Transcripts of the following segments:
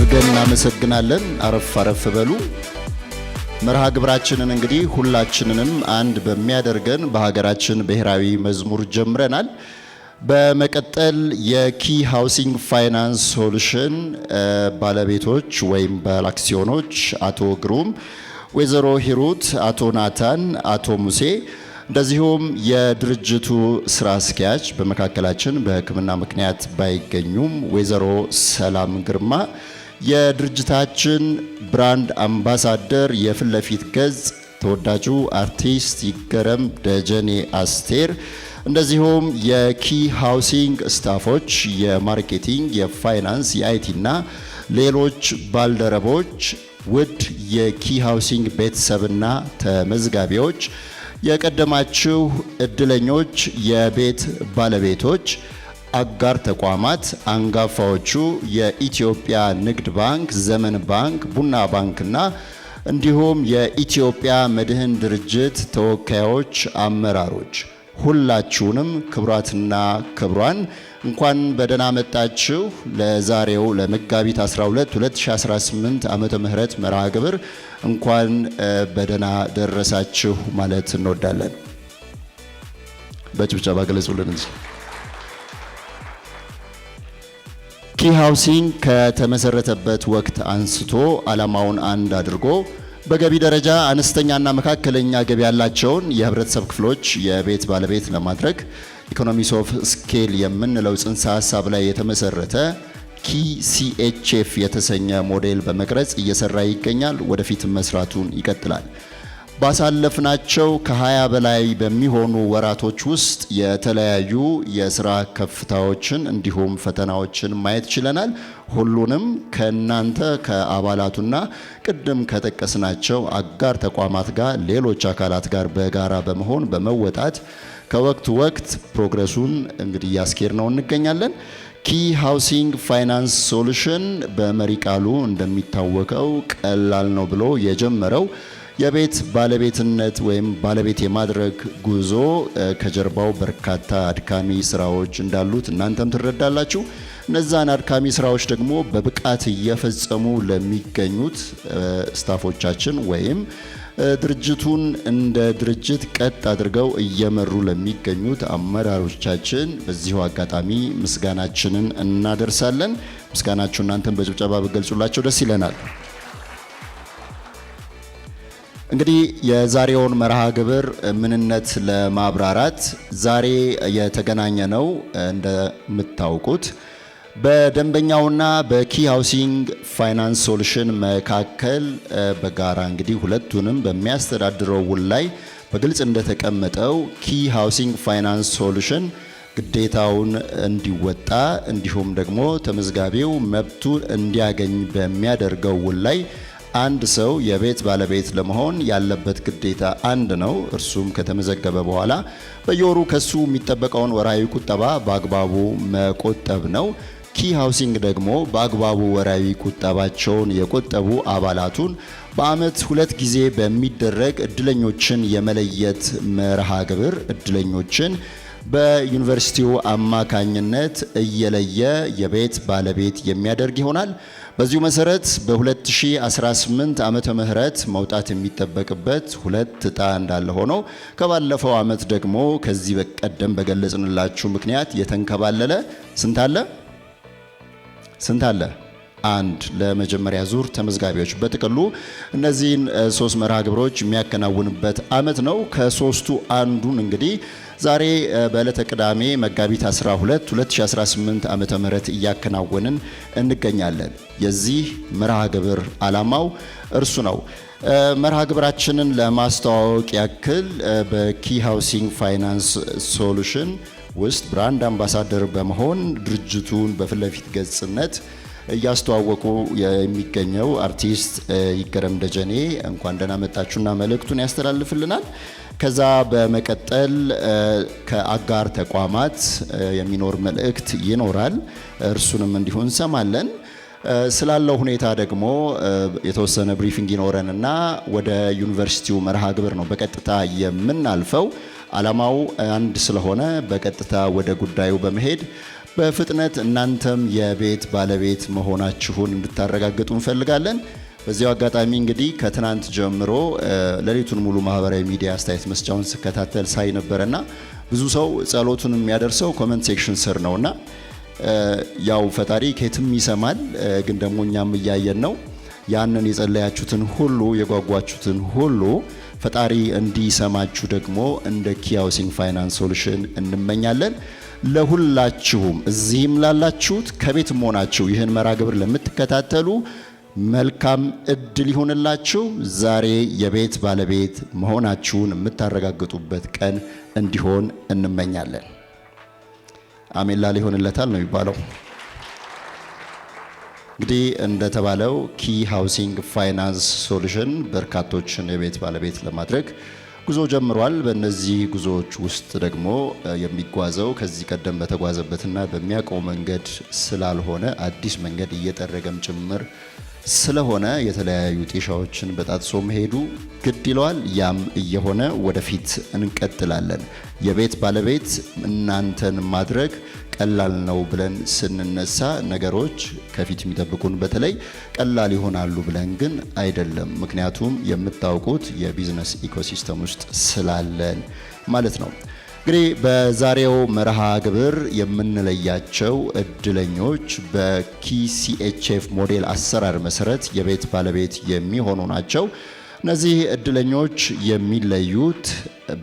አድርገን እናመሰግናለን። አረፍ አረፍ በሉ። መርሃ ግብራችንን እንግዲህ ሁላችንንም አንድ በሚያደርገን በሀገራችን ብሔራዊ መዝሙር ጀምረናል። በመቀጠል የኪ ሃውሲንግ ፋይናንስ ሶሉሽን ባለቤቶች ወይም ባለአክሲዮኖች አቶ ግሩም፣ ወይዘሮ ሂሩት፣ አቶ ናታን፣ አቶ ሙሴ እንደዚሁም የድርጅቱ ስራ አስኪያጅ በመካከላችን በሕክምና ምክንያት ባይገኙም ወይዘሮ ሰላም ግርማ የድርጅታችን ብራንድ አምባሳደር የፊት ለፊት ገጽ ተወዳጁ አርቲስት ይገረም ደጀኔ አስቴር እንደዚሁም የኪ ሃውሲንግ ስታፎች የማርኬቲንግ፣ የፋይናንስ፣ የአይቲ እና ሌሎች ባልደረቦች ውድ የኪ ሃውሲንግ ቤተሰብና ተመዝጋቢዎች የቀደማችሁ እድለኞች የቤት ባለቤቶች አጋር ተቋማት አንጋፋዎቹ የኢትዮጵያ ንግድ ባንክ፣ ዘመን ባንክ፣ ቡና ባንክና እንዲሁም የኢትዮጵያ መድህን ድርጅት ተወካዮች፣ አመራሮች ሁላችሁንም ክቡራትና ክቡራን እንኳን በደህና መጣችሁ። ለዛሬው ለመጋቢት 12 2018 ዓመተ ምህረት መርሃ ግብር እንኳን በደህና ደረሳችሁ ማለት እንወዳለን። በጭብጨባ ገለጹልን እንጂ። ኪ ሃውሲንግ ከተመሰረተበት ወቅት አንስቶ ዓላማውን አንድ አድርጎ በገቢ ደረጃ አነስተኛና መካከለኛ ገቢ ያላቸውን የህብረተሰብ ክፍሎች የቤት ባለቤት ለማድረግ ኢኮኖሚስ ኦፍ ስኬል የምንለው ጽንሰ ሀሳብ ላይ የተመሰረተ ኪ ሲኤችኤፍ የተሰኘ ሞዴል በመቅረጽ እየሰራ ይገኛል። ወደፊትም መስራቱን ይቀጥላል። ባሳለፍናቸው ከ20 በላይ በሚሆኑ ወራቶች ውስጥ የተለያዩ የስራ ከፍታዎችን እንዲሁም ፈተናዎችን ማየት ችለናል። ሁሉንም ከእናንተ ከአባላቱና ቅድም ከጠቀስናቸው አጋር ተቋማት ጋር ሌሎች አካላት ጋር በጋራ በመሆን በመወጣት ከወቅት ወቅት ፕሮግረሱን እንግዲህ እያስኬድ ነው እንገኛለን። ኪ ሃውሲንግ ፋይናንስ ሶሉሽን በመሪ ቃሉ እንደሚታወቀው ቀላል ነው ብሎ የጀመረው የቤት ባለቤትነት ወይም ባለቤት የማድረግ ጉዞ ከጀርባው በርካታ አድካሚ ስራዎች እንዳሉት እናንተም ትረዳላችሁ። እነዛን አድካሚ ስራዎች ደግሞ በብቃት እየፈጸሙ ለሚገኙት ስታፎቻችን ወይም ድርጅቱን እንደ ድርጅት ቀጥ አድርገው እየመሩ ለሚገኙት አመራሮቻችን በዚሁ አጋጣሚ ምስጋናችንን እናደርሳለን። ምስጋናችሁ እናንተም በጭብጨባ ብትገልጹላቸው ደስ ይለናል። እንግዲህ የዛሬውን መርሃ ግብር ምንነት ለማብራራት ዛሬ የተገናኘ ነው። እንደምታውቁት በደንበኛውና በኪ ሃውሲንግ ፋይናንስ ሶሉሽን መካከል በጋራ እንግዲህ ሁለቱንም በሚያስተዳድረው ውል ላይ በግልጽ እንደተቀመጠው ኪ ሃውሲንግ ፋይናንስ ሶሉሽን ግዴታውን እንዲወጣ እንዲሁም ደግሞ ተመዝጋቢው መብቱን እንዲያገኝ በሚያደርገው ውል ላይ አንድ ሰው የቤት ባለቤት ለመሆን ያለበት ግዴታ አንድ ነው። እርሱም ከተመዘገበ በኋላ በየወሩ ከሱ የሚጠበቀውን ወራዊ ቁጠባ በአግባቡ መቆጠብ ነው። ኪ ሃውሲንግ ደግሞ በአግባቡ ወራዊ ቁጠባቸውን የቆጠቡ አባላቱን በአመት 2 ጊዜ በሚደረግ እድለኞችን የመለየት መርሃ ግብር እድለኞችን በዩኒቨርሲቲው አማካኝነት እየለየ የቤት ባለቤት የሚያደርግ ይሆናል። በዚሁ መሰረት በ2018 ዓመተ ምህረት መውጣት የሚጠበቅበት 2 ዕጣ እንዳለ ሆኖ ከባለፈው አመት ደግሞ ከዚህ በቀደም በገለጽንላችሁ ምክንያት የተንከባለለ ስንት አለ? አንድ ለመጀመሪያ ዙር ተመዝጋቢዎች በጥቅሉ እነዚህን 3 መርሃ ግብሮች የሚያከናውንበት አመት ነው። ከሶስቱ አንዱን እንግዲህ ዛሬ በዕለተ ቅዳሜ መጋቢት 12 2018 ዓመተ ምህረት እያከናወንን እንገኛለን። የዚህ መርሃ ግብር ዓላማው እርሱ ነው። መርሃ ግብራችንን ለማስተዋወቅ ያክል በኪ ሃውሲንግ ፋይናንስ ሶሉሽን ውስጥ ብራንድ አምባሳደር በመሆን ድርጅቱን በፊት ለፊት ገጽነት እያስተዋወቁ የሚገኘው አርቲስት ይገረም ደጀኔ እንኳን ደህና መጣችሁና መልእክቱን ያስተላልፍልናል። ከዛ በመቀጠል ከአጋር ተቋማት የሚኖር መልእክት ይኖራል። እርሱንም እንዲሁ እንሰማለን። ስላለው ሁኔታ ደግሞ የተወሰነ ብሪፊንግ ይኖረንና ወደ ዩኒቨርሲቲው መርሃ ግብር ነው በቀጥታ የምናልፈው። ዓላማው አንድ ስለሆነ በቀጥታ ወደ ጉዳዩ በመሄድ በፍጥነት እናንተም የቤት ባለቤት መሆናችሁን እንድታረጋግጡ እንፈልጋለን። በዚያው አጋጣሚ እንግዲህ ከትናንት ጀምሮ ሌሊቱን ሙሉ ማህበራዊ ሚዲያ አስተያየት መስጫውን ስከታተል ሳይ ነበርና ብዙ ሰው ጸሎቱን የሚያደርሰው ኮሜንት ሴክሽን ስር ነውና ያው ፈጣሪ ከየትም ይሰማል፣ ግን ደግሞ እኛም እያየን ነው። ያንን የጸለያችሁትን ሁሉ የጓጓችሁትን ሁሉ ፈጣሪ እንዲሰማችሁ ደግሞ እንደ ኪ ሃውሲንግ ፋይናንስ ሶሉሽን እንመኛለን። ለሁላችሁም እዚህም ላላችሁት ከቤትም ሆናችሁ ይህን መርሃ ግብር ለምትከታተሉ መልካም እድል ይሆንላችሁ። ዛሬ የቤት ባለቤት መሆናችሁን የምታረጋግጡበት ቀን እንዲሆን እንመኛለን። አሜን ላለ ይሆንለታል ነው የሚባለው። እንግዲህ እንደተባለው ኪ ሃውሲንግ ፋይናንስ ሶሉሽን በርካቶችን የቤት ባለቤት ለማድረግ ጉዞ ጀምሯል። በእነዚህ ጉዞዎች ውስጥ ደግሞ የሚጓዘው ከዚህ ቀደም በተጓዘበትና በሚያውቀው መንገድ ስላልሆነ አዲስ መንገድ እየጠረገም ጭምር ስለሆነ የተለያዩ ጤሻዎችን በጣጥሶ መሄዱ ግድ ይለዋል። ያም እየሆነ ወደፊት እንቀጥላለን። የቤት ባለቤት እናንተን ማድረግ ቀላል ነው ብለን ስንነሳ ነገሮች ከፊት የሚጠብቁን በተለይ ቀላል ይሆናሉ ብለን ግን አይደለም። ምክንያቱም የምታውቁት የቢዝነስ ኢኮሲስተም ውስጥ ስላለን ማለት ነው። እንግዲህ በዛሬው መርሃ ግብር የምንለያቸው እድለኞች በኪሲኤችኤፍ ሞዴል አሰራር መሰረት የቤት ባለቤት የሚሆኑ ናቸው። እነዚህ እድለኞች የሚለዩት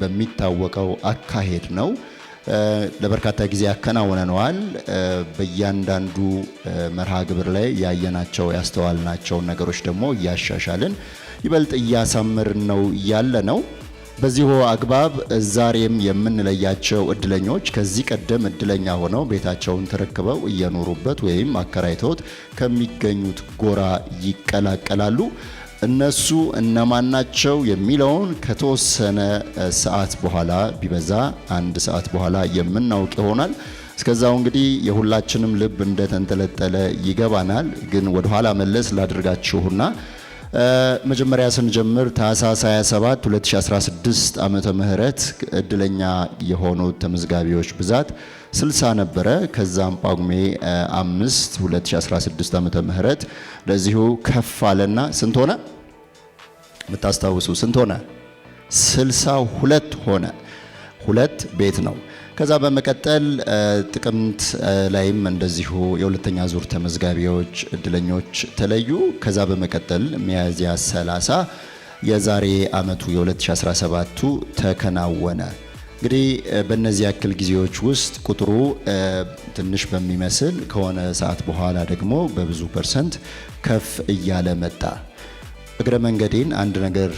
በሚታወቀው አካሄድ ነው። ለበርካታ ጊዜ ያከናውነነዋል። በእያንዳንዱ መርሃ ግብር ላይ ያየናቸው ያስተዋልናቸውን ነገሮች ደግሞ እያሻሻልን ይበልጥ እያሳመርን ነው ያለ ነው። በዚሁ አግባብ ዛሬም የምንለያቸው እድለኞች ከዚህ ቀደም እድለኛ ሆነው ቤታቸውን ተረክበው እየኖሩበት ወይም አከራይተውት ከሚገኙት ጎራ ይቀላቀላሉ። እነሱ እነማን ናቸው የሚለውን ከተወሰነ ሰዓት በኋላ ቢበዛ 1 ሰዓት በኋላ የምናውቅ ይሆናል። እስከዛው እንግዲህ የሁላችንም ልብ እንደተንጠለጠለ ይገባናል። ግን ወደ ኋላ መለስ ላድርጋችሁና መጀመሪያ ስንጀምር ታህሳስ 27 2016 ዓመተ ምህረት እድለኛ የሆኑት ተመዝጋቢዎች ብዛት 60 ነበረ። ከዛም ጳጉሜ 5 2016 ዓመተ ምህረት ለዚሁ ከፍ አለና ስንት ሆነ? የምታስታውሱ ስንት ሆነ? 62 ሆነ። 2 ቤት ነው። ከዛ በመቀጠል ጥቅምት ላይም እንደዚሁ የሁለተኛ ዙር ተመዝጋቢዎች እድለኞች ተለዩ። ከዛ በመቀጠል ሚያዝያ 30 የዛሬ አመቱ የ2017ቱ ተከናወነ። እንግዲህ በእነዚህ ያክል ጊዜዎች ውስጥ ቁጥሩ ትንሽ በሚመስል ከሆነ ሰዓት በኋላ ደግሞ በብዙ ፐርሰንት ከፍ እያለ መጣ። እግረ መንገዴን አንድ ነገር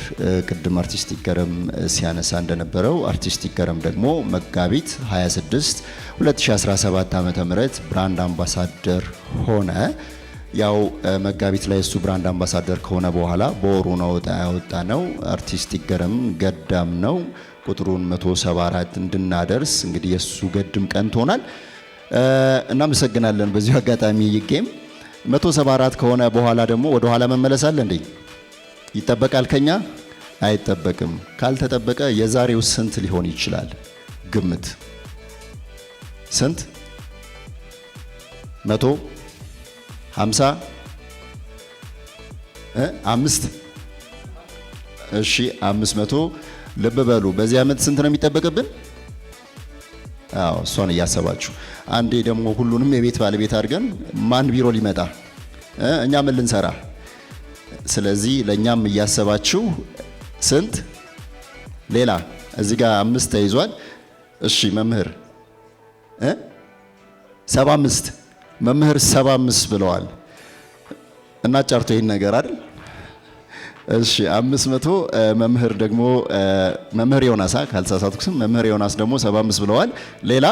ቅድም አርቲስት ይገረም ሲያነሳ እንደነበረው አርቲስት ይገረም ደግሞ መጋቢት 26 2017 ዓመተ ምህረት ብራንድ አምባሳደር ሆነ። ያው መጋቢት ላይ እሱ ብራንድ አምባሳደር ከሆነ በኋላ በወሩ ነው ያወጣ ነው። አርቲስት ይገረም ገዳም ነው ቁጥሩን 174 እንድናደርስ እንግዲህ የሱ ገድም ቀን ትሆናል። እናመሰግናለን። በዚሁ አጋጣሚ ይገም 174 ከሆነ በኋላ ደግሞ ወደ ኋላ መመለስ አለ እንዴ? ይጠበቃል? ከኛ አይጠበቅም። ካልተጠበቀ የዛሬው ስንት ሊሆን ይችላል? ግምት ስንት? 150 5 እሺ 500 ልብ በሉ። በዚህ ዓመት ስንት ነው የሚጠበቅብን? አዎ እሷን እያሰባችሁ አንዴ ደግሞ ሁሉንም የቤት ባለቤት አድርገን ማን ቢሮ ሊመጣ እኛ ምን ልንሰራ? ስለዚህ ለኛም እያሰባችሁ ስንት ሌላ እዚህ ጋር 5 ተይዟል። እሺ መምህር 75 መምህር 75 ብለዋል እና ጫርቶ ይሄን ነገር አይደል? እሺ 500 መምህር ደግሞ መምህር ዮናስ ካልተሳሳትኩ መምህር ዮናስ ደግሞ 75 ብለዋል። ሌላ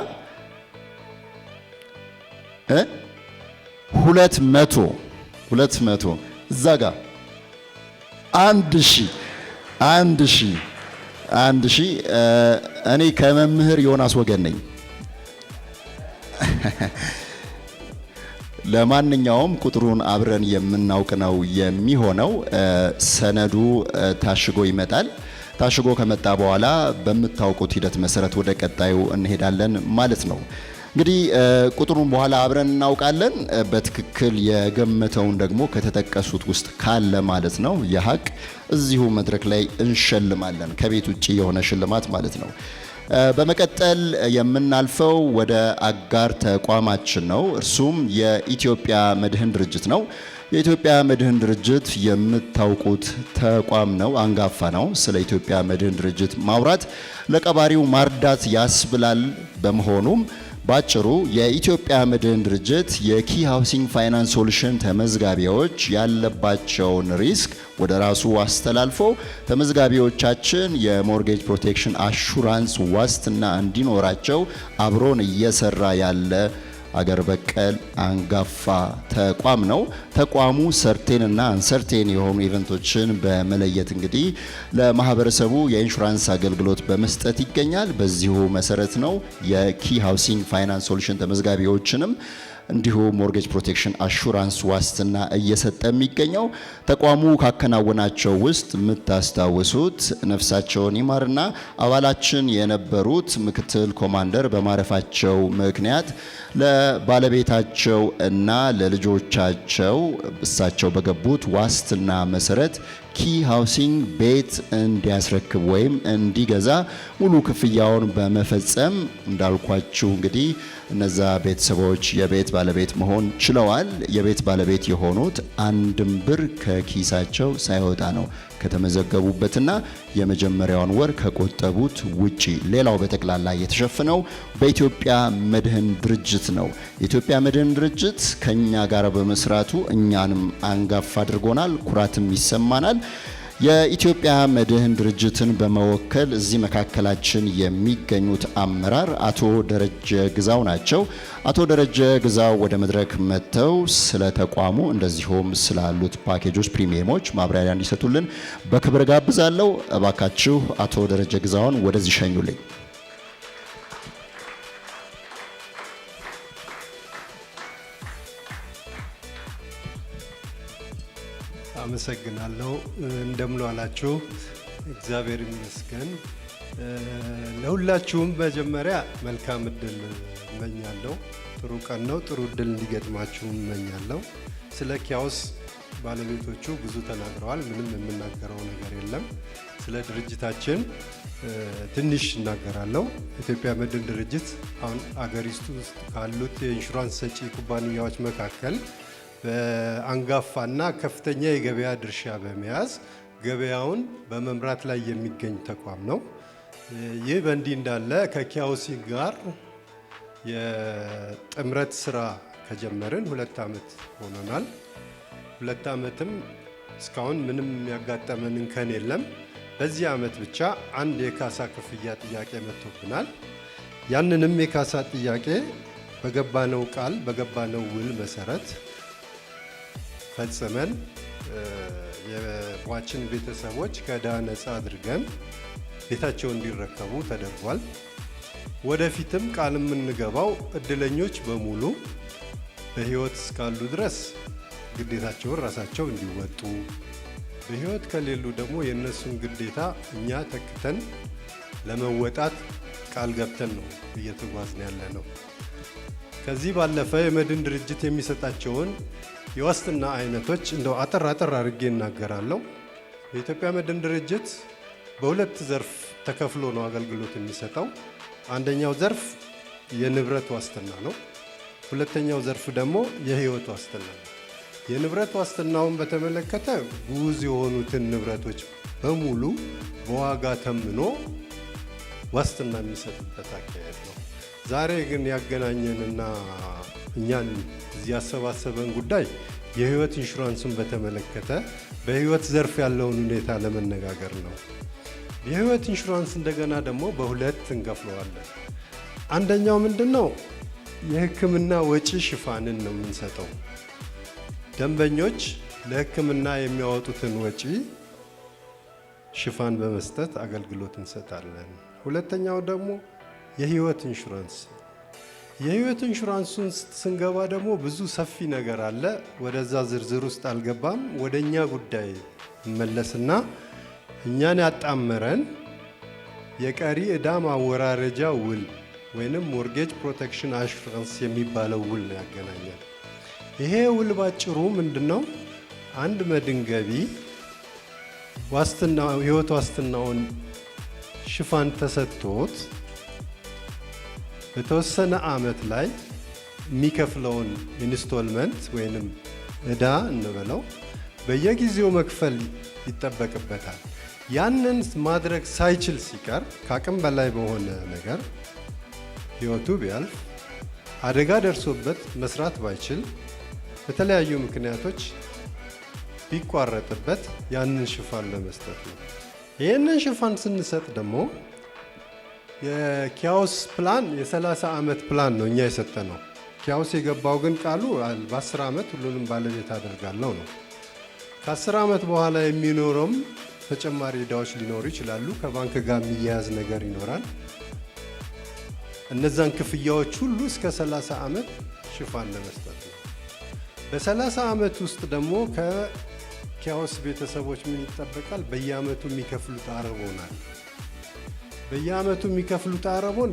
200 እዛ ጋር 1000 እኔ ከመምህር ዮናስ ወገን ነኝ። ለማንኛውም ቁጥሩን አብረን የምናውቅ ነው የሚሆነው። ሰነዱ ታሽጎ ይመጣል። ታሽጎ ከመጣ በኋላ በምታውቁት ሂደት መሰረት ወደ ቀጣዩ እንሄዳለን ማለት ነው። እንግዲህ ቁጥሩን በኋላ አብረን እናውቃለን። በትክክል የገመተውን ደግሞ ከተጠቀሱት ውስጥ ካለ ማለት ነው የሀቅ እዚሁ መድረክ ላይ እንሸልማለን። ከቤት ውጪ የሆነ ሽልማት ማለት ነው። በመቀጠል የምናልፈው ወደ አጋር ተቋማችን ነው። እርሱም የኢትዮጵያ መድህን ድርጅት ነው። የኢትዮጵያ መድህን ድርጅት የምታውቁት ተቋም ነው፣ አንጋፋ ነው። ስለ ኢትዮጵያ መድህን ድርጅት ማውራት ለቀባሪው ማርዳት ያስብላል። በመሆኑም ባጭሩ የኢትዮጵያ መድህን ድርጅት የኪ ሃውሲንግ ፋይናንስ ሶሉሽን ተመዝጋቢዎች ያለባቸውን ሪስክ ወደ ራሱ አስተላልፎ ተመዝጋቢዎቻችን የሞርጌጅ ፕሮቴክሽን አሹራንስ ዋስትና እንዲኖራቸው አብሮን እየሰራ ያለ አገር በቀል አንጋፋ ተቋም ነው። ተቋሙ ሰርቴን እና አንሰርቴን የሆኑ ኢቨንቶችን በመለየት እንግዲህ ለማህበረሰቡ የኢንሹራንስ አገልግሎት በመስጠት ይገኛል። በዚሁ መሰረት ነው የኪ ሃውሲንግ ፋይናንስ ሶሉሽን ተመዝጋቢዎችንም እንዲሁ ሞርጌጅ ፕሮቴክሽን አሹራንስ ዋስትና እየሰጠ የሚገኘው። ተቋሙ ካከናወናቸው ውስጥ የምታስታውሱት ነፍሳቸውን ይማርና አባላችን የነበሩት ምክትል ኮማንደር በማረፋቸው ምክንያት ለባለቤታቸው እና ለልጆቻቸው እሳቸው በገቡት ዋስትና መሰረት ኪ ሃውሲንግ ቤት እንዲያስረክብ ወይም እንዲገዛ ሙሉ ክፍያውን በመፈጸም እንዳልኳችሁ እንግዲህ እነዛ ቤተሰቦች የቤት ባለቤት መሆን ችለዋል። የቤት ባለቤት የሆኑት አንድም ብር ከኪሳቸው ሳይወጣ ነው ከተመዘገቡበትና የመጀመሪያውን ወር ከቆጠቡት ውጪ። ሌላው በጠቅላላ የተሸፈነው በኢትዮጵያ መድህን ድርጅት ነው። የኢትዮጵያ መድህን ድርጅት ከኛ ጋር በመስራቱ እኛንም አንጋፋ አድርጎናል፣ ኩራትም ይሰማናል። የኢትዮጵያ መድህን ድርጅትን በመወከል እዚህ መካከላችን የሚገኙት አመራር አቶ ደረጀ ግዛው ናቸው። አቶ ደረጀ ግዛው ወደ መድረክ መጥተው ስለ ተቋሙ እንደዚሁም ስላሉት ፓኬጆች፣ ፕሪሚየሞች ማብራሪያ እንዲሰጡልን በክብር ጋብዛለሁ። እባካችሁ አቶ ደረጀ ግዛውን ወደዚህ ሸኙልኝ። አመሰግናለሁ። እንደምን ዋላችሁ? እግዚአብሔር ይመስገን። ለሁላችሁም መጀመሪያ መልካም እድል እመኛለሁ። ጥሩ ቀን ነው። ጥሩ እድል እንዲገጥማችሁ እመኛለሁ። ስለ ኪያውስ ባለቤቶቹ ብዙ ተናግረዋል። ምንም የምናገረው ነገር የለም። ስለ ድርጅታችን ትንሽ እናገራለሁ። ኢትዮጵያ መድህን ድርጅት አሁን አገሪቱ ውስጥ ካሉት የኢንሹራንስ ሰጪ ኩባንያዎች መካከል በአንጋፋና ከፍተኛ የገበያ ድርሻ በመያዝ ገበያውን በመምራት ላይ የሚገኝ ተቋም ነው። ይህ በእንዲህ እንዳለ ከኪ ሃውሲንግ ጋር የጥምረት ስራ ከጀመርን 2 ዓመት ሆኖናል። 2 ዓመትም እስካሁን ምንም ያጋጠመን እንከን የለም። በዚህ ዓመት ብቻ አንድ የካሳ ክፍያ ጥያቄ መጥቶብናል። ያንንም የካሳ ጥያቄ በገባነው ቃል በገባነው ውል መሰረት ፈጽመን የሟችን ቤተሰቦች ከዕዳ ነፃ አድርገን ቤታቸው እንዲረከቡ ተደርጓል። ወደፊትም ቃል የምንገባው እድለኞች በሙሉ በህይወት እስካሉ ድረስ ግዴታቸውን ራሳቸው እንዲወጡ፣ በህይወት ከሌሉ ደግሞ የእነሱን ግዴታ እኛ ተክተን ለመወጣት ቃል ገብተን ነው እየተጓዝን ያለ ነው። ከዚህ ባለፈ የመድህን ድርጅት የሚሰጣቸውን የዋስትና አይነቶች እንደው አጠር አድርጌ እናገራለሁ። የኢትዮጵያ መድህን ድርጅት በሁለት ዘርፍ ተከፍሎ ነው አገልግሎት የሚሰጠው። አንደኛው ዘርፍ የንብረት ዋስትና ነው። ሁለተኛው ዘርፍ ደግሞ የህይወት ዋስትና ነው። የንብረት ዋስትናውን በተመለከተ ጉዝ የሆኑትን ንብረቶች በሙሉ በዋጋ ተምኖ ዋስትና የሚሰጥበት አካሄድ ነው። ዛሬ ግን ያገናኘንና እኛን እዚህ ያሰባሰበን ጉዳይ የህይወት ኢንሹራንስን በተመለከተ በህይወት ዘርፍ ያለውን ሁኔታ ለመነጋገር ነው። የህይወት ኢንሹራንስ እንደገና ደግሞ በሁለት እንከፍለዋለን። አንደኛው ምንድነው? የህክምና ወጪ ሽፋንን ነው የምንሰጠው። ደንበኞች ለህክምና የሚያወጡትን ወጪ ሽፋን በመስጠት አገልግሎት እንሰጣለን። ሁለተኛው ደግሞ የህይወት ኢንሹራንስ። የህይወት ኢንሹራንሱን ስንገባ ደግሞ ብዙ ሰፊ ነገር አለ። ወደዛ ዝርዝር ውስጥ አልገባም። ወደኛ ጉዳይ መለስና እኛን ያጣመረን የቀሪ ዕዳ ማወራረጃ ውል ወይንም ሞርጌጅ ፕሮቴክሽን አሹራንስ የሚባለው ውል ነው ያገናኛል። ይሄ ውል ባጭሩ ምንድነው? አንድ መድን ገቢ ዋስትና ህይወት ዋስትናውን ሽፋን ተሰጥቶት በተወሰነ አመት ላይ የሚከፍለውን ኢንስቶልመንት ወይንም እዳ እንበለው በየጊዜው መክፈል ይጠበቅበታል። ያንን ማድረግ ሳይችል ሲቀር ከአቅም በላይ በሆነ ነገር ህይወቱ ቢያልፍ አደጋ ደርሶበት መስራት ባይችል በተለያዩ ምክንያቶች ቢቋረጥበት ያንን ሽፋን ለመስጠት ነው። ይህንን ሽፋን ስንሰጥ ደግሞ የኪያውስ ፕላን የ30 ዓመት ፕላን ነው እኛ የሰጠ ነው። ኪያውስ የገባው ግን ቃሉ በ10 ዓመት ሁሉንም ባለቤት አደርጋለሁ ነው። ከ10 ዓመት በኋላ የሚኖረውም ተጨማሪ ዕዳዎች ሊኖሩ ይችላሉ። ከባንክ ጋር የሚያያዝ ነገር ይኖራል። እነዛን ክፍያዎች ሁሉ እስከ 30 ዓመት ሽፋን ለመስጠት ነው። በ30 ዓመት ውስጥ ደግሞ ከኪያውስ ቤተሰቦች ምን ይጠበቃል? በየዓመቱ የሚከፍሉት አረቦናል። በየዓመቱ የሚከፍሉት አረቦን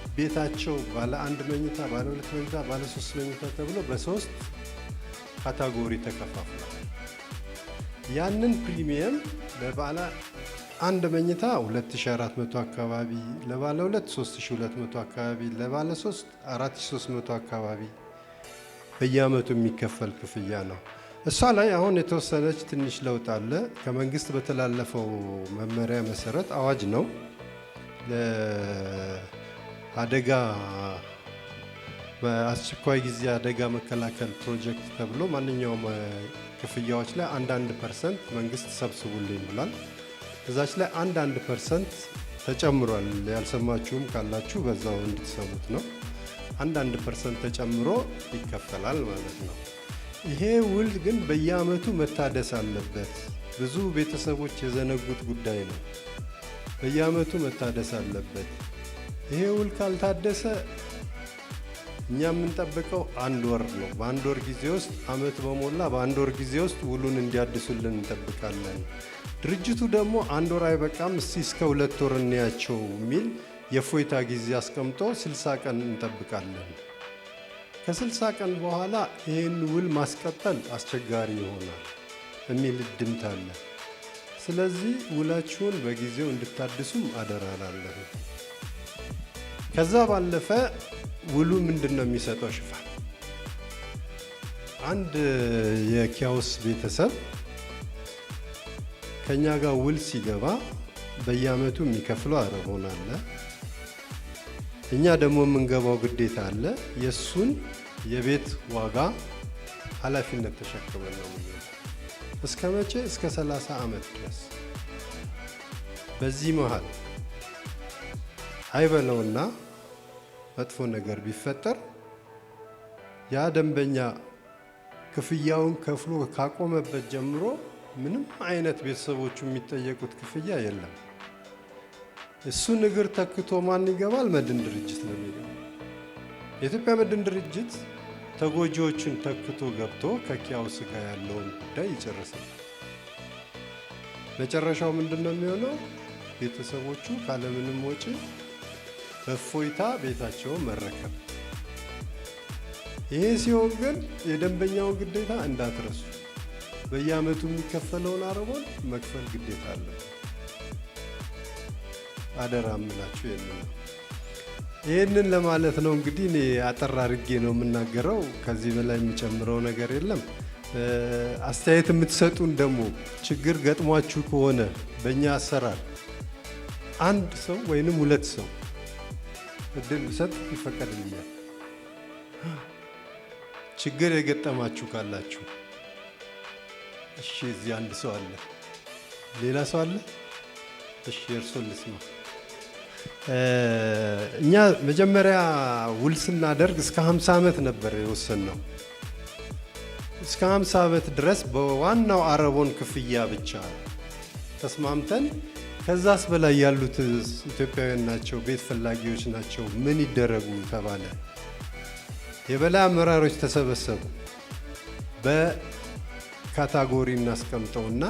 በየቤታቸው ባለ 1 መኝታ፣ ባለ 2 መኝታ፣ ባለ 3 መኝታ ተብሎ በ3 ካታጎሪ ተከፋፍሏል። ያንን ፕሪሚየም ለባለ 1 መኝታ 2400 አካባቢ፣ ለባለ 2 3200 አካባቢ፣ ለባለ 3 4300 አካባቢ በየዓመቱ የሚከፈል ክፍያ ነው። እሷ ላይ አሁን የተወሰነች ትንሽ ለውጥ አለ። ከመንግስት በተላለፈው መመሪያ መሰረት አዋጅ ነው ለአደጋ በአስቸኳይ ጊዜ አደጋ መከላከል ፕሮጀክት ተብሎ ማንኛውም ክፍያዎች ላይ 1% መንግስት ሰብስቡልኝ ብሏል። እዛች ላይ 1% ተጨምሯል። ያልሰማችሁም ካላችሁ በዛው እንድትሰሙት ነው። 1% ተጨምሮ ይከፈላል ማለት ነው። ይሄ ውል ግን በየዓመቱ መታደስ አለበት። ብዙ ቤተሰቦች የዘነጉት ጉዳይ ነው። በየዓመቱ መታደስ አለበት። ይሄ ውል ካልታደሰ እኛ የምንጠብቀው 1 ወር ነው። በ1 ወር ጊዜ ውስጥ አመት በሞላ በ1 ወር ጊዜ ውስጥ ውሉን እንዲያድሱልን እንጠብቃለን። ድርጅቱ ደግሞ 1 ወር አይበቃም፣ እስከ 2 ወር እንያቸው የሚል የፎይታ ጊዜ አስቀምጦ 60 ቀን እንጠብቃለን። ከ60 ቀን በኋላ ይህን ውል ማስቀጠል አስቸጋሪ ይሆናል የሚል ድምታ አለ። ስለዚህ ውላችሁን በጊዜው እንድታድሱም አደራ እላለሁ። ከዛ ባለፈ ውሉ ምንድን ነው የሚሰጠው ሽፋን? አንድ የኪያውስ ቤተሰብ ከኛ ጋር ውል ሲገባ በየዓመቱ የሚከፍለው አረቦን አለ። እኛ ደግሞ የምንገባው ግዴታ አለ። የእሱን የቤት ዋጋ ኃላፊነት ተሸክመን ነው የምንገባው። እስከ መቼ? እስከ 30 ዓመት ድረስ። በዚህ መሃል አይበለውና መጥፎ ነገር ቢፈጠር ያ ደንበኛ ክፍያውን ከፍሎ ካቆመበት ጀምሮ ምንም አይነት ቤተሰቦቹ የሚጠየቁት ክፍያ የለም። እሱን እግር ተክቶ ማን ይገባል? መድን ድርጅት ነው የሚገባው። የኢትዮጵያ መድን ድርጅት ተጎጂዎችን ተክቶ ገብቶ ከኪያውስ ጋር ያለውን ጉዳይ ይጨርሳል። መጨረሻው ምንድን ነው የሚሆነው? ቤተሰቦቹ ካለምንም ወጪ በእፎይታ ቤታቸውን መረከብ። ይሄ ሲሆን ግን የደንበኛውን ግዴታ እንዳትረሱ። በየዓመቱ የሚከፈለውን አረቦን መክፈል ግዴታ አለ። አደራ እምላችሁ ይህንን ለማለት ነው። እንግዲህ እኔ አጠር አድርጌ ነው የምናገረው። ከዚህ በላይ የሚጨምረው ነገር የለም። አስተያየት የምትሰጡን ደግሞ ችግር ገጥሟችሁ ከሆነ በእኛ አሰራር 1 ሰው ወይንም 2 ሰው እድል ብሰጥ ይፈቀድልኛል። ችግር የገጠማችሁ ካላችሁ እሺ፣ እዚህ 1 ሰው አለ። ሌላ ሰው አለ? እሺ፣ እርሶን ልስማ። እኛ መጀመሪያ ውል ስናደርግ እስከ 50 ዓመት ነበር የወሰንነው። እስከ 50 ዓመት ድረስ በዋናው አረቦን ክፍያ ብቻ ተስማምተን፣ ከዛስ በላይ ያሉት ኢትዮጵያውያን ናቸው፣ ቤት ፈላጊዎች ናቸው፣ ምን ይደረጉ ተባለ። የበላይ አመራሮች ተሰበሰቡ። በካታጎሪ እናስቀምጠውና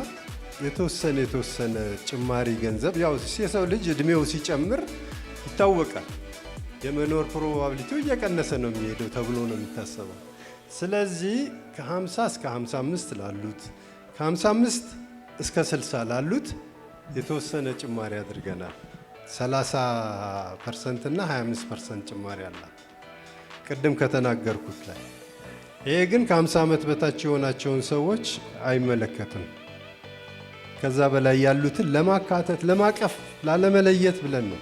የተወሰነ ጭማሪ ገንዘብ፣ ያው የሰው ልጅ እድሜው ሲጨምር ይታወቃል። የመኖር ፕሮባቢሊቲው እየቀነሰ ነው የሚሄደው ተብሎ ነው የሚታሰበው። ስለዚህ ከ50 እስከ 55 ላሉት ከ55 እስከ 60 ላሉት የተወሰነ ጭማሪ አድርገናል። 30% እና 25% ጭማሪ አላት ቅድም ከተናገርኩት ላይ። ይሄ ግን ከ50 ዓመት በታች የሆናቸውን ሰዎች አይመለከትም። ከዛ በላይ ያሉትን ለማካተት ለማቀፍ ላለመለየት ብለን ነው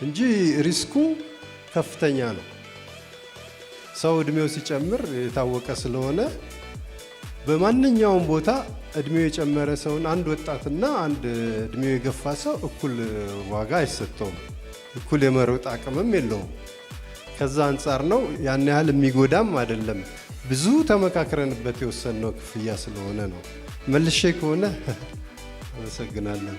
እንጂ ሪስኩ ከፍተኛ ነው። ሰው እድሜው ሲጨምር የታወቀ ስለሆነ በማንኛውም ቦታ እድሜው የጨመረ ሰውን አንድ ወጣትና አንድ እድሜው የገፋ ሰው እኩል ዋጋ አይሰጠውም፣ እኩል የመሮጥ አቅምም የለውም። ከዛ አንጻር ነው ያን ያህል የሚጎዳም አይደለም። ብዙ ተመካክረንበት የወሰንነው ክፍያ ስለሆነ ነው። መልሼ ከሆነ አመሰግናለሁ።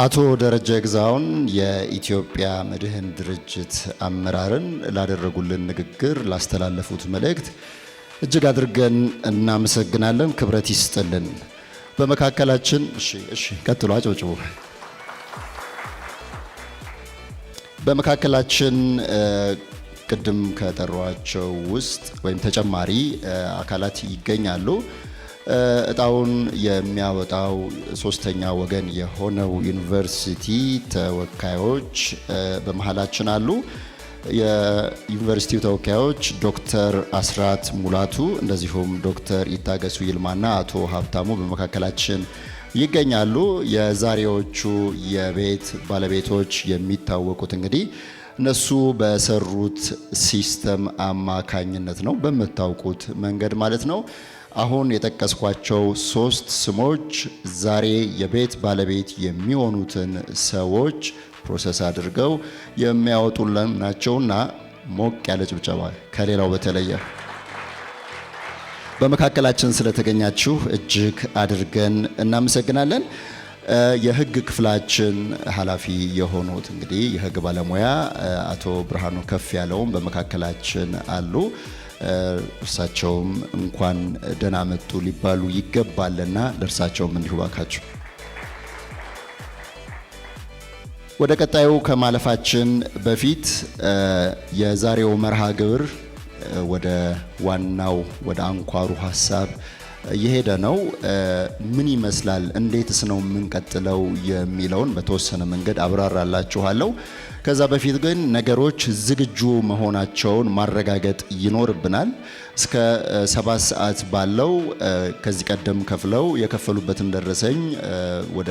አቶ ደረጀ ግዛውን የኢትዮጵያ መድህን ድርጅት አመራርን ላደረጉልን ንግግር፣ ላስተላለፉት መልእክት እጅግ አድርገን እናመሰግናለን። ክብረት ይስጥልን። በመካከላችን ቀጥሎ አጨብጭቡ። በመካከላችን ቅድም ከጠሯቸው ውስጥ ወይም ተጨማሪ አካላት ይገኛሉ። እጣውን የሚያወጣው ሶስተኛ ወገን የሆነው ዩኒቨርሲቲ ተወካዮች በመሃላችን አሉ። የዩኒቨርሲቲው ተወካዮች ዶክተር አስራት ሙላቱ እንደዚሁም ዶክተር ይታገሱ ይልማና አቶ ሀብታሙ በመካከላችን ይገኛሉ። የዛሬዎቹ የቤት ባለቤቶች የሚታወቁት እንግዲህ እነሱ በሰሩት ሲስተም አማካኝነት ነው፣ በምታውቁት መንገድ ማለት ነው። አሁን የጠቀስኳቸው 3 ስሞች ዛሬ የቤት ባለቤት የሚሆኑትን ሰዎች ፕሮሰስ አድርገው የሚያወጡልን ናቸውና ሞቅ ያለ ጭብጨባ ከሌላው በተለየ በመካከላችን ስለተገኛችሁ እጅግ አድርገን እናመሰግናለን። የህግ ክፍላችን ኃላፊ የሆኑት እንግዲህ የህግ ባለሙያ አቶ ብርሃኑ ከፍ ያለውም በመካከላችን አሉ። እርሳቸውም እንኳን ደህና መጡ ሊባሉ ይገባልና ለእርሳቸውም እንዲሁ ባካችሁ። ወደ ቀጣዩ ከማለፋችን በፊት የዛሬው መርሃ ግብር ወደ ዋናው ወደ አንኳሩ ሀሳብ እየሄደ ነው። ምን ይመስላል፣ እንዴትስ ነው የምንቀጥለው የሚለውን በተወሰነ መንገድ አብራራላችኋለሁ። ከዛ በፊት ግን ነገሮች ዝግጁ መሆናቸውን ማረጋገጥ ይኖርብናል። እስከ 7 ሰዓት ባለው ከዚህ ቀደም ከፍለው የከፈሉበትን ደረሰኝ ወደ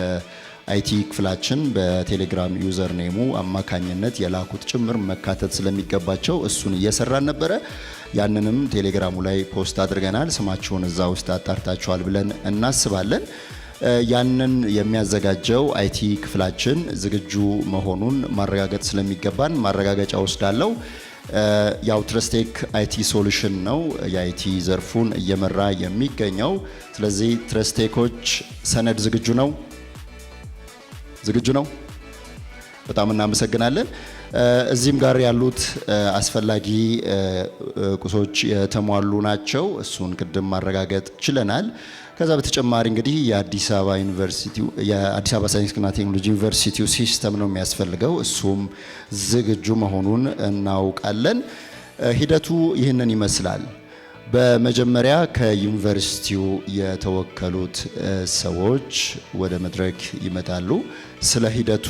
አይቲ ክፍላችን በቴሌግራም ዩዘር ኔሙ አማካኝነት የላኩት ጭምር መካተት ስለሚገባቸው እሱን እየሰራን ነበረ። ያንንም ቴሌግራሙ ላይ ፖስት አድርገናል። ስማችሁን እዛ ውስጥ አጣርታችኋል ብለን እናስባለን። ያንን የሚያዘጋጀው አይቲ ክፍላችን ዝግጁ መሆኑን ማረጋገጥ ስለሚገባን ማረጋገጫ ወስዳለው። ያው ትረስቴክ አይቲ ሶሉሽን ነው የአይቲ ዘርፉን እየመራ የሚገኘው። ስለዚህ ትረስቴኮች ሰነድ ዝግጁ ነው? ዝግጁ ነው? በጣም እናመሰግናለን። እዚህም ጋር ያሉት አስፈላጊ ቁሶች የተሟሉ ናቸው። እሱን ቅድም ማረጋገጥ ችለናል። ከዛ በተጨማሪ እንግዲህ የአዲስ አበባ ሳይንስና ቴክኖሎጂ ዩኒቨርሲቲው ሲስተም ነው የሚያስፈልገው። እሱም ዝግጁ መሆኑን እናውቃለን። ሂደቱ ይህንን ይመስላል። በመጀመሪያ ከዩኒቨርሲቲው የተወከሉት ሰዎች ወደ መድረክ ይመጣሉ። ስለ ሂደቱ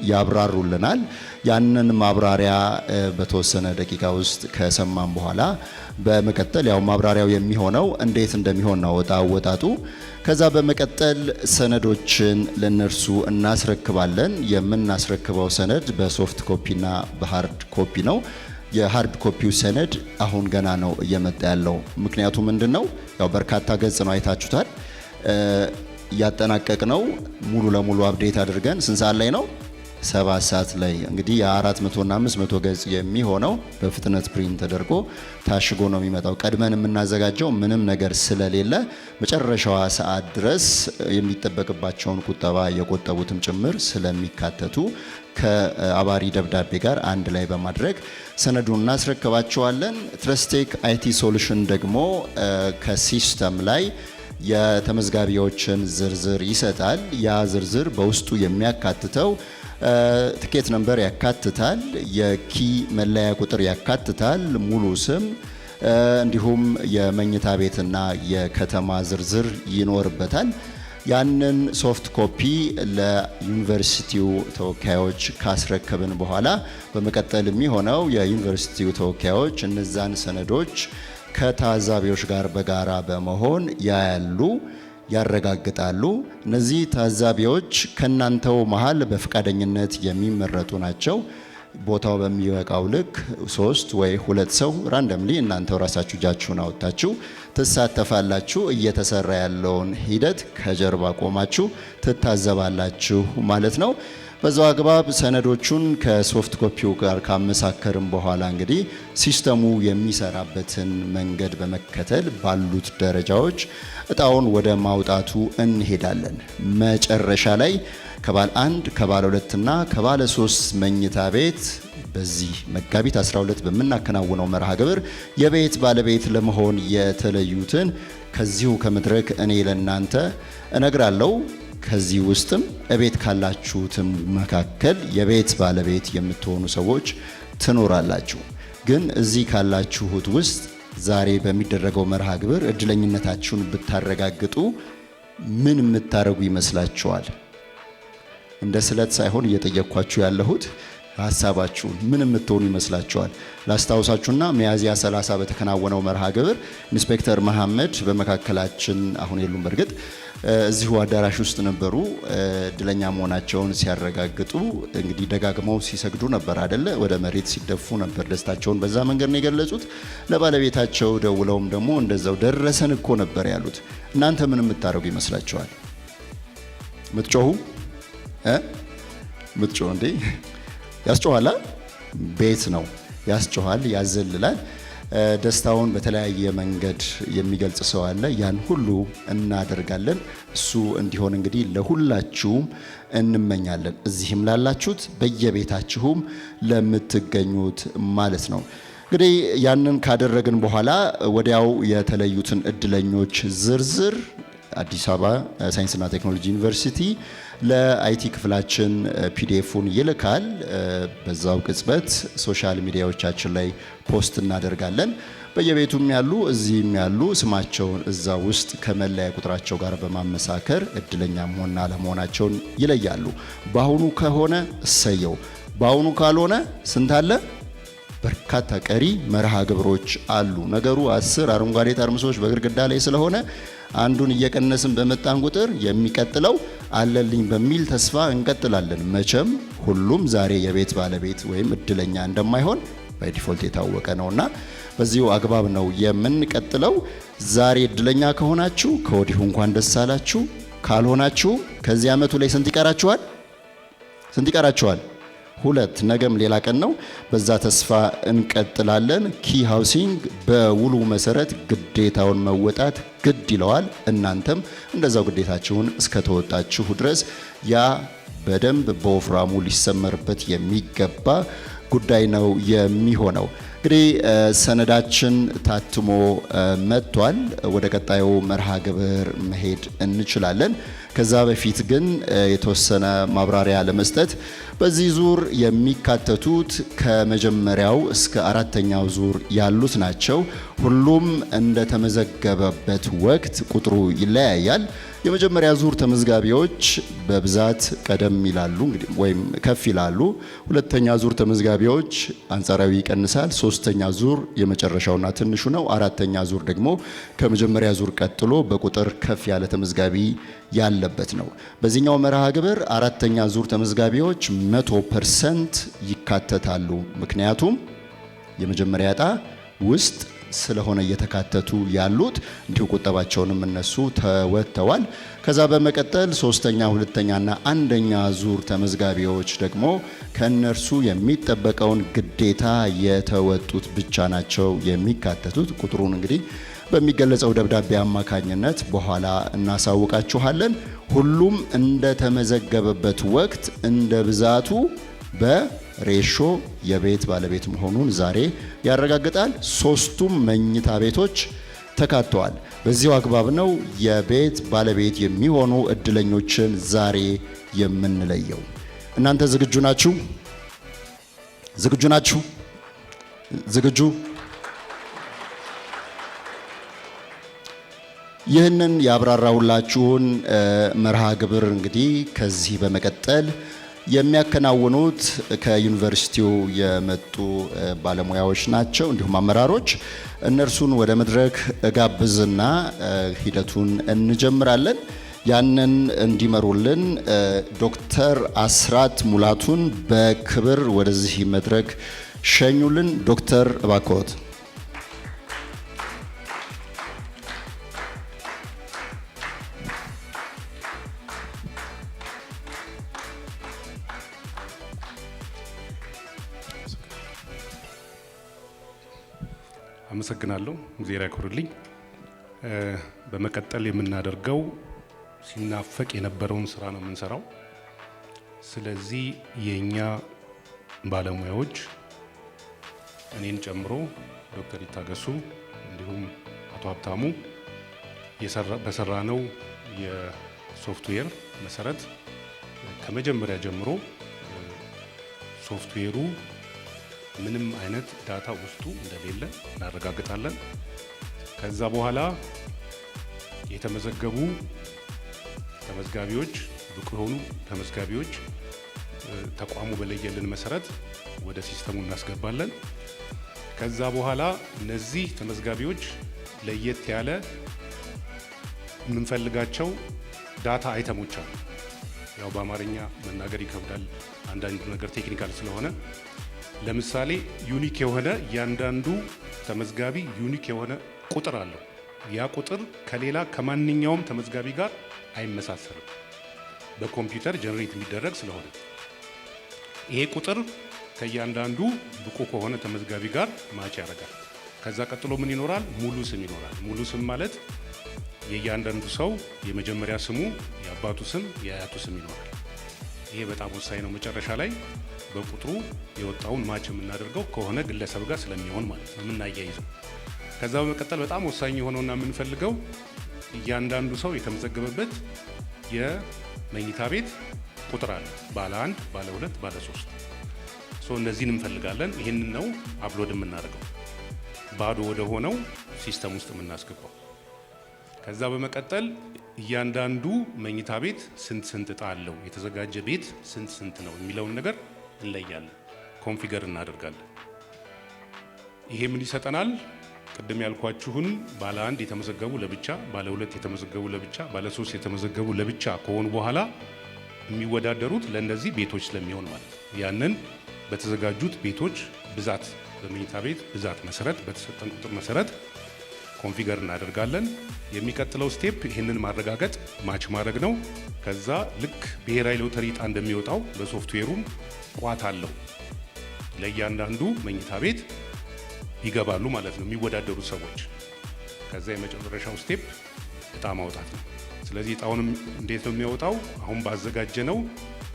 ያብራሩልናል። ያንን ማብራሪያ በተወሰነ ደቂቃ ውስጥ ከሰማን በኋላ በመቀጠል ያው ማብራሪያው የሚሆነው እንዴት እንደሚሆን ነው አወጣጡ። ከዛ በመቀጠል ሰነዶችን ለነርሱ እናስረክባለን። የምናስረክበው ሰነድ በሶፍት ኮፒና በሃርድ ኮፒ ነው። የሃርድ ኮፒው ሰነድ አሁን ገና ነው እየመጣ ያለው። ምክንያቱ ምንድነው? ያው በርካታ ገጽ ነው፣ አይታችሁታል። ያጠናቀቅ ነው ሙሉ ለሙሉ አፕዴት አድርገን ስንት ሰዓት ላይ ነው? 7 ሰዓት ላይ እንግዲህ የ400 እና 500 ገጽ የሚሆነው በፍጥነት ፕሪንት ተደርጎ ታሽጎ ነው የሚመጣው። ቀድመን የምናዘጋጀው ምንም ነገር ስለሌለ መጨረሻዋ ሰዓት ድረስ የሚጠበቅባቸውን ቁጠባ የቆጠቡትም ጭምር ስለሚካተቱ ከአባሪ ደብዳቤ ጋር አንድ ላይ በማድረግ ሰነዱን እናስረክባቸዋለን። ትረስቴክ አይቲ ሶሉሽን ደግሞ ከሲስተም ላይ የተመዝጋቢዎችን ዝርዝር ይሰጣል። ያ ዝርዝር በውስጡ የሚያካትተው ትኬት ነምበር ያካትታል፣ የኪ መለያ ቁጥር ያካትታል፣ ሙሉ ስም እንዲሁም የመኝታ ቤትና የከተማ ዝርዝር ይኖርበታል። ያንን ሶፍት ኮፒ ለዩኒቨርሲቲው ተወካዮች ካስረከብን በኋላ በመቀጠል የሚሆነው የዩኒቨርሲቲው ተወካዮች እነዛን ሰነዶች ከታዛቢዎች ጋር በጋራ በመሆን ያያሉ፣ ያረጋግጣሉ። እነዚህ ታዛቢዎች ከናንተው መሃል በፈቃደኝነት የሚመረጡ ናቸው። ቦታው በሚበቃው ልክ 3 ወይ 2 ሰው ራንደምሊ እናንተው ራሳችሁ እጃችሁን አውጥታችሁ ትሳተፋላችሁ። እየተሰራ ያለውን ሂደት ከጀርባ ቆማችሁ ትታዘባላችሁ ማለት ነው። በዛው አግባብ ሰነዶቹን ከሶፍት ኮፒው ጋር ካመሳከርም በኋላ እንግዲህ ሲስተሙ የሚሰራበትን መንገድ በመከተል ባሉት ደረጃዎች እጣውን ወደ ማውጣቱ እንሄዳለን። መጨረሻ ላይ ከባለ 1 ከባለ 2 እና ከባለ 3 መኝታ ቤት በዚህ መጋቢት 12 በምናከናውነው መርሃ ግብር የቤት ባለቤት ለመሆን የተለዩትን ከዚሁ ከመድረክ እኔ ለናንተ እነግራለሁ። ከዚህ ውስጥም እቤት ካላችሁትም መካከል የቤት ባለቤት የምትሆኑ ሰዎች ትኖራላችሁ። ግን እዚህ ካላችሁት ውስጥ ዛሬ በሚደረገው መርሃ ግብር እድለኝነታችሁን ብታረጋግጡ ምን የምታረጉ ይመስላችኋል? እንደ ስለት ሳይሆን እየጠየቅኳችሁ ያለሁት ሀሳባችሁን ምን የምትሆኑ ይመስላችኋል? ላስታውሳችሁና ሚያዝያ 30 በተከናወነው መርሃ ግብር ኢንስፔክተር መሐመድ በመካከላችን አሁን የሉም፣ በርግጥ እዚሁ አዳራሽ ውስጥ ነበሩ። እድለኛ መሆናቸውን ሲያረጋግጡ እንግዲህ ደጋግመው ሲሰግዱ ነበር አይደለ? ወደ መሬት ሲደፉ ነበር። ደስታቸውን በዛ መንገድ ነው የገለጹት። ለባለቤታቸው ደውለውም ደግሞ እንደዛው ደረሰን እኮ ነበር ያሉት። እናንተ ምን የምታደርጉ ይመስላችኋል? ምትጮሁ ምትጮህ እንዴ? ያስጮኋላ? ቤት ነው ያስጮኋል፣ ያዘልላል። ደስታውን በተለያየ መንገድ የሚገልጽ ሰው አለ። ያን ሁሉ እናደርጋለን። እሱ እንዲሆን እንግዲህ ለሁላችሁም እንመኛለን። እዚህም ላላችሁት በየቤታችሁም ለምትገኙት ማለት ነው። እንግዲህ ያንን ካደረግን በኋላ ወዲያው የተለዩትን እድለኞች ዝርዝር አዲስ አበባ ሳይንስና ቴክኖሎጂ ዩኒቨርሲቲ ለአይቲ ክፍላችን ፒዲኤፉን ይልካል። በዛው ቅጽበት ሶሻል ሚዲያዎቻችን ላይ ፖስት እናደርጋለን። በየቤቱም ያሉ እዚህም ያሉ ስማቸውን እዛ ውስጥ ከመለያ ቁጥራቸው ጋር በማመሳከር እድለኛ መሆንና አለመሆናቸውን ይለያሉ። በአሁኑ ከሆነ እሰየው፣ በአሁኑ ካልሆነ ስንት አለ? በርካታ ቀሪ መርሃ ግብሮች አሉ። ነገሩ 10 አረንጓዴ ጠርሙሶች በግድግዳ ላይ ስለሆነ አንዱን እየቀነስን በመጣን ቁጥር የሚቀጥለው አለልኝ በሚል ተስፋ እንቀጥላለን። መቼም ሁሉም ዛሬ የቤት ባለቤት ወይም እድለኛ እንደማይሆን በዲፎልት የታወቀ ነውና በዚሁ አግባብ ነው የምንቀጥለው። ዛሬ እድለኛ ከሆናችሁ ከወዲሁ እንኳን ደስ አላችሁ። ካልሆናችሁ ከዚህ ዓመቱ ላይ ስንት ይቀራችኋል? ስንት ይቀራችኋል? 2። ነገም ሌላ ቀን ነው። በዛ ተስፋ እንቀጥላለን። ኪ ሃውሲንግ በውሉ መሰረት ግዴታውን መወጣት ግድ ይለዋል። እናንተም እንደዛው ግዴታችሁን እስከተወጣችሁ ድረስ ያ በደንብ በወፍራሙ ሊሰመርበት የሚገባ ጉዳይ ነው የሚሆነው። እንግዲህ ሰነዳችን ታትሞ መጥቷል። ወደ ቀጣዩ መርሃ ግብር መሄድ እንችላለን። ከዛ በፊት ግን የተወሰነ ማብራሪያ ለመስጠት በዚህ ዙር የሚካተቱት ከመጀመሪያው እስከ 4ኛው ዙር ያሉት ናቸው። ሁሉም እንደተመዘገበበት ወቅት ቁጥሩ ይለያያል። የመጀመሪያ ዙር ተመዝጋቢዎች በብዛት ቀደም ይላሉ እንግዲህ ወይም ከፍ ይላሉ። ሁለተኛ ዙር ተመዝጋቢዎች አንጻራዊ ይቀንሳል። ሶስተኛ ዙር የመጨረሻውና ትንሹ ነው። 4ኛ ዙር ደግሞ ከመጀመሪያ ዙር ቀጥሎ በቁጥር ከፍ ያለ ተመዝጋቢ ያለበት ነው። በዚህኛው መርሃ ግብር 4ኛ ዙር ተመዝጋቢዎች 100% ይካተታሉ። ምክንያቱም የመጀመሪያ ዕጣ ውስጥ ስለሆነ እየተካተቱ ያሉት እንዲሁ ቁጠባቸውንም እነሱ ተወጥተዋል። ከዛ በመቀጠል ሶስተኛ፣ ሁለተኛና አንደኛ ዙር ተመዝጋቢዎች ደግሞ ከነርሱ የሚጠበቀውን ግዴታ የተወጡት ብቻ ናቸው የሚካተቱት። ቁጥሩን እንግዲህ በሚገለጸው ደብዳቤ አማካኝነት በኋላ እናሳውቃችኋለን። ሁሉም እንደተመዘገበበት ወቅት እንደ ብዛቱ በሬሾ የቤት ባለቤት መሆኑን ዛሬ ያረጋግጣል። ሶስቱም መኝታ ቤቶች ተካተዋል። በዚሁ አግባብ ነው የቤት ባለቤት የሚሆኑ እድለኞችን ዛሬ የምንለየው። እናንተ ዝግጁ ናችሁ? ዝግጁ ናችሁ? ዝግጁ? ይህንን ያብራራሁላችሁን መርሃ ግብር እንግዲህ ከዚህ በመቀጠል የሚያከናውኑት ከዩኒቨርሲቲው የመጡ ባለሙያዎች ናቸው፣ እንዲሁም አመራሮች። እነርሱን ወደ መድረክ እጋብዝና ሂደቱን እንጀምራለን። ያንን እንዲመሩልን ዶክተር አስራት ሙላቱን በክብር ወደዚህ መድረክ ሸኙልን። ዶክተር እባክዎት። አመሰግናለሁ። እግዚአብሔር ያክብርልኝ። በመቀጠል የምናደርገው ሲናፈቅ የነበረውን ስራ ነው የምንሰራው። ስለዚህ የኛ ባለሙያዎች እኔን ጨምሮ ዶክተር ይታገሱ እንዲሁም አቶ ሀብታሙ በሰራነው የሶፍትዌር መሰረት ከመጀመሪያ ጀምሮ ሶፍትዌሩ ምንም አይነት ዳታ ውስጡ እንደሌለ እናረጋግጣለን። ከዛ በኋላ የተመዘገቡ ተመዝጋቢዎች፣ ብቁ የሆኑ ተመዝጋቢዎች ተቋሙ በለየልን መሰረት ወደ ሲስተሙ እናስገባለን። ከዛ በኋላ እነዚህ ተመዝጋቢዎች ለየት ያለ የምንፈልጋቸው ዳታ አይተሞች አሉ። ያው በአማርኛ መናገር ይከብዳል፣ አንዳንዱ ነገር ቴክኒካል ስለሆነ ለምሳሌ ዩኒክ የሆነ እያንዳንዱ ተመዝጋቢ ዩኒክ የሆነ ቁጥር አለው። ያ ቁጥር ከሌላ ከማንኛውም ተመዝጋቢ ጋር አይመሳሰልም። በኮምፒውተር ጀነሬት የሚደረግ ስለሆነ ይሄ ቁጥር ከእያንዳንዱ ብቁ ከሆነ ተመዝጋቢ ጋር ማች ያደርጋል። ከዛ ቀጥሎ ምን ይኖራል? ሙሉ ስም ይኖራል። ሙሉ ስም ማለት የእያንዳንዱ ሰው የመጀመሪያ ስሙ፣ የአባቱ ስም፣ የአያቱ ስም ይኖራል። ይሄ በጣም ወሳኝ ነው። መጨረሻ ላይ በቁጥሩ የወጣውን ማች የምናደርገው ከሆነ ግለሰብ ጋር ስለሚሆን ማለት ነው የምናያይዘው። ከዛ በመቀጠል በጣም ወሳኝ የሆነውና የምንፈልገው እያንዳንዱ ሰው የተመዘገበበት የመኝታ ቤት ቁጥር አለ። ባለ 1፣ ባለ 2፣ ባለ 3 እነዚህን እንፈልጋለን። ይህንን ነው አፕሎድ የምናደርገው ባዶ ወደ ሆነው ሲስተም ውስጥ የምናስገባው። ከዛ በመቀጠል እያንዳንዱ መኝታ ቤት ስንት እጣ አለው፣ የተዘጋጀ ቤት ስንት ነው የሚለውን ነገር እንለያለን፣ ኮንፊገር እናደርጋለን። ይሄ ምን ይሰጠናል? ቅድም ያልኳችሁን ባለ 1 የተመዘገቡ ለብቻ፣ ባለ 2 የተመዘገቡ ለብቻ፣ ባለ 3 የተመዘገቡ ለብቻ ከሆኑ በኋላ የሚወዳደሩት ለእነዚህ ቤቶች ስለሚሆን ማለት ነው። ያንን በተዘጋጁት ቤቶች ብዛት፣ በመኝታ ቤት ብዛት መሰረት በተሰጠን ቁጥር መሰረት ኮንፊገር እናደርጋለን። የሚቀጥለው ስቴፕ ይህንን ማረጋገጥ ማች ማድረግ ነው። ከዛ ልክ ብሔራዊ ሎተሪ ዕጣ እንደሚወጣው በሶፍትዌሩም ቋት አለው። ለእያንዳንዱ መኝታ ቤት ይገባሉ ማለት ነው የሚወዳደሩ ሰዎች። ከዛ የመጨረሻው ስቴፕ ዕጣ ማውጣት ነው። ስለዚህ ዕጣውንም እንዴት ነው የሚያወጣው? አሁን ባዘጋጀነው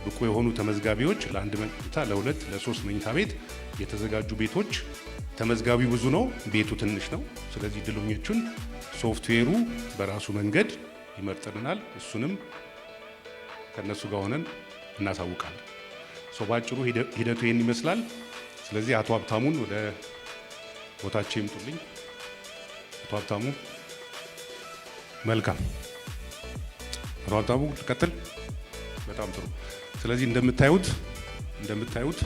ብቁ የሆኑ ተመዝጋቢዎች ለአንድ መኝታ፣ ለ2፣ ለ3 መኝታ ቤት የተዘጋጁ ቤቶች ተመዝጋቢው ብዙ ነው፣ ቤቱ ትንሽ ነው። ስለዚህ እድለኞቹን ሶፍትዌሩ በራሱ መንገድ ይመርጥልናል። እሱንም ከነሱ ጋር ሆነን እናሳውቃለን። ባጭሩ ሂደቱ ይህን ይመስላል። ስለዚህ አቶ ሀብታሙን ወደ ቦታቸው ይምጡልኝ። አቶ ሀብታሙ መልካም። አቶ ሀብታሙ ልቀጥል። በጣም ጥሩ። ስለዚህ እንደምታዩት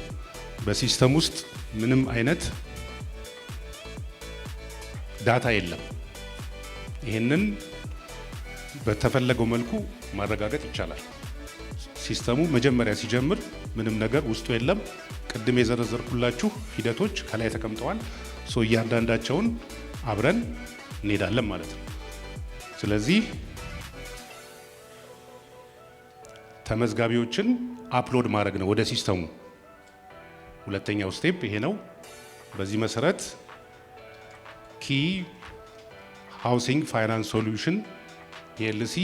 በሲስተም ውስጥ ምንም አይነት ዳታ የለም። ይህንን በተፈለገው መልኩ ማረጋገጥ ይቻላል። ሲስተሙ መጀመሪያ ሲጀምር ምንም ነገር ውስጡ የለም። ቅድም የዘረዘርኩላችሁ ሂደቶች ከላይ ተቀምጠዋል። እያንዳንዳቸውን አብረን እንሄዳለን ማለት ነው። ስለዚህ ተመዝጋቢዎችን አፕሎድ ማድረግ ነው ወደ ሲስተሙ። ሁለተኛው ስቴፕ ይሄ ነው። በዚህ መሰረት ኪ ሃውሲንግ ፋይናንስ ሶሉሽን ፒኤልሲ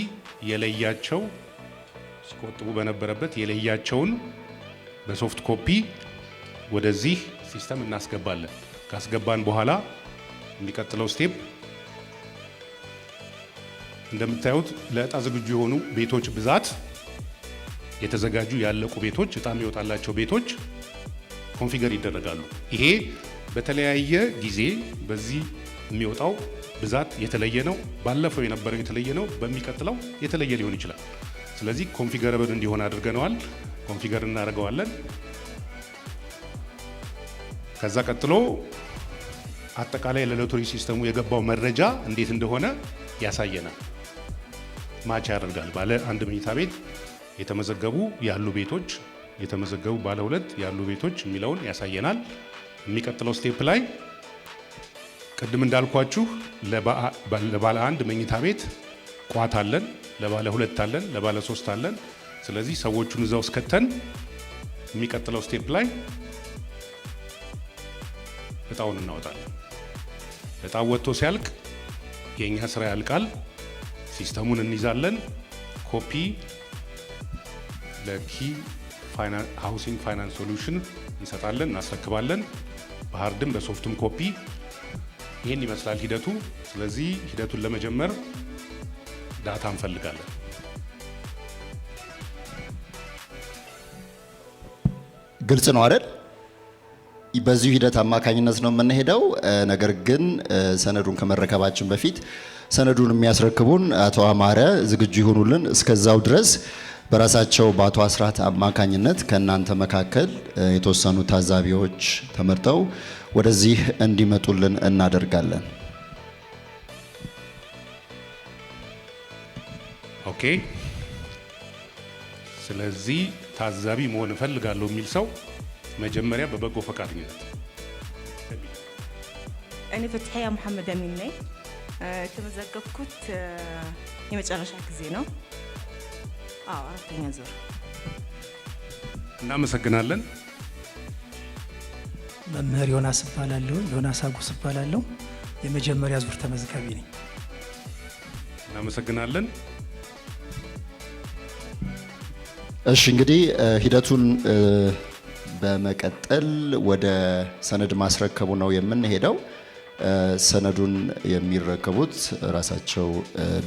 የለያቸው ሲቆጥቡ በነበረበት የለያቸውን በሶፍት ኮፒ ወደዚህ ሲስተም እናስገባለን። ካስገባን በኋላ የሚቀጥለው ስቴፕ እንደምታዩት ለእጣ ዝግጁ የሆኑ ቤቶች ብዛት፣ የተዘጋጁ ያለቁ ቤቶች፣ እጣ የሚወጣላቸው ቤቶች ኮንፊገር ይደረጋሉ። ይሄ በተለያየ ጊዜ በዚህ የሚወጣው ብዛት የተለየ ነው። ባለፈው የነበረው የተለየ ነው። በሚቀጥለው የተለየ ሊሆን ይችላል። ስለዚህ ኮንፊገረብል እንዲሆን አድርገነዋል። ኮንፊገር እናደርገዋለን። ከዛ ቀጥሎ አጠቃላይ ለሎተሪ ሲስተሙ የገባው መረጃ እንዴት እንደሆነ ያሳየናል። ማች ያደርጋል። ባለ አንድ መኝታ ቤት የተመዘገቡ ያሉ ቤቶች፣ የተመዘገቡ ባለ ሁለት ያሉ ቤቶች የሚለውን ያሳየናል። የሚቀጥለው ስቴፕ ላይ ቅድም እንዳልኳችሁ ለባለ አንድ መኝታ ቤት ቋት አለን፣ ለባለ ሁለት አለን፣ ለባለ ሶስት አለን። ስለዚህ ሰዎቹን እዛው እስከተን የሚቀጥለው ስቴፕ ላይ እጣውን እናወጣለን። እጣው ወጥቶ ሲያልቅ የኛ ስራ ያልቃል። ሲስተሙን እንይዛለን። ኮፒ ለኪ ሃውሲንግ ፋይናንስ ሶሉሽን እንሰጣለን፣ እናስረክባለን። በሃርድም በሶፍትም ኮፒ። ይህን ይመስላል ሂደቱ። ስለዚህ ሂደቱን ለመጀመር ዳታ እንፈልጋለን። ግልጽ ነው አይደል? በዚሁ ሂደት አማካኝነት ነው የምንሄደው። ነገር ግን ሰነዱን ከመረከባችን በፊት ሰነዱን የሚያስረክቡን አቶ አማረ ዝግጁ ይሆኑልን። እስከዛው ድረስ በራሳቸው በአቶ አስራት አማካኝነት ከእናንተ መካከል የተወሰኑ ታዛቢዎች ተመርጠው ወደዚህ እንዲመጡልን እናደርጋለን። ኦኬ። ስለዚህ ታዛቢ መሆን እፈልጋለሁ የሚል ሰው መጀመሪያ በበጎ ፈቃደኝነት። እኔ ፈትሐያ መሐመድ አሚን ነኝ። የተመዘገብኩት የመጨረሻ ጊዜ ነው። አራተኛ ዙር። እናመሰግናለን። መምህር ዮናስ እባላለሁ። ዮናስ አጉስ እባላለሁ። የመጀመሪያ ዙር ተመዝጋቢ ነኝ። እናመሰግናለን። እሺ እንግዲህ ሂደቱን በመቀጠል ወደ ሰነድ ማስረከቡ ነው የምንሄደው። ሰነዱን የሚረከቡት ራሳቸው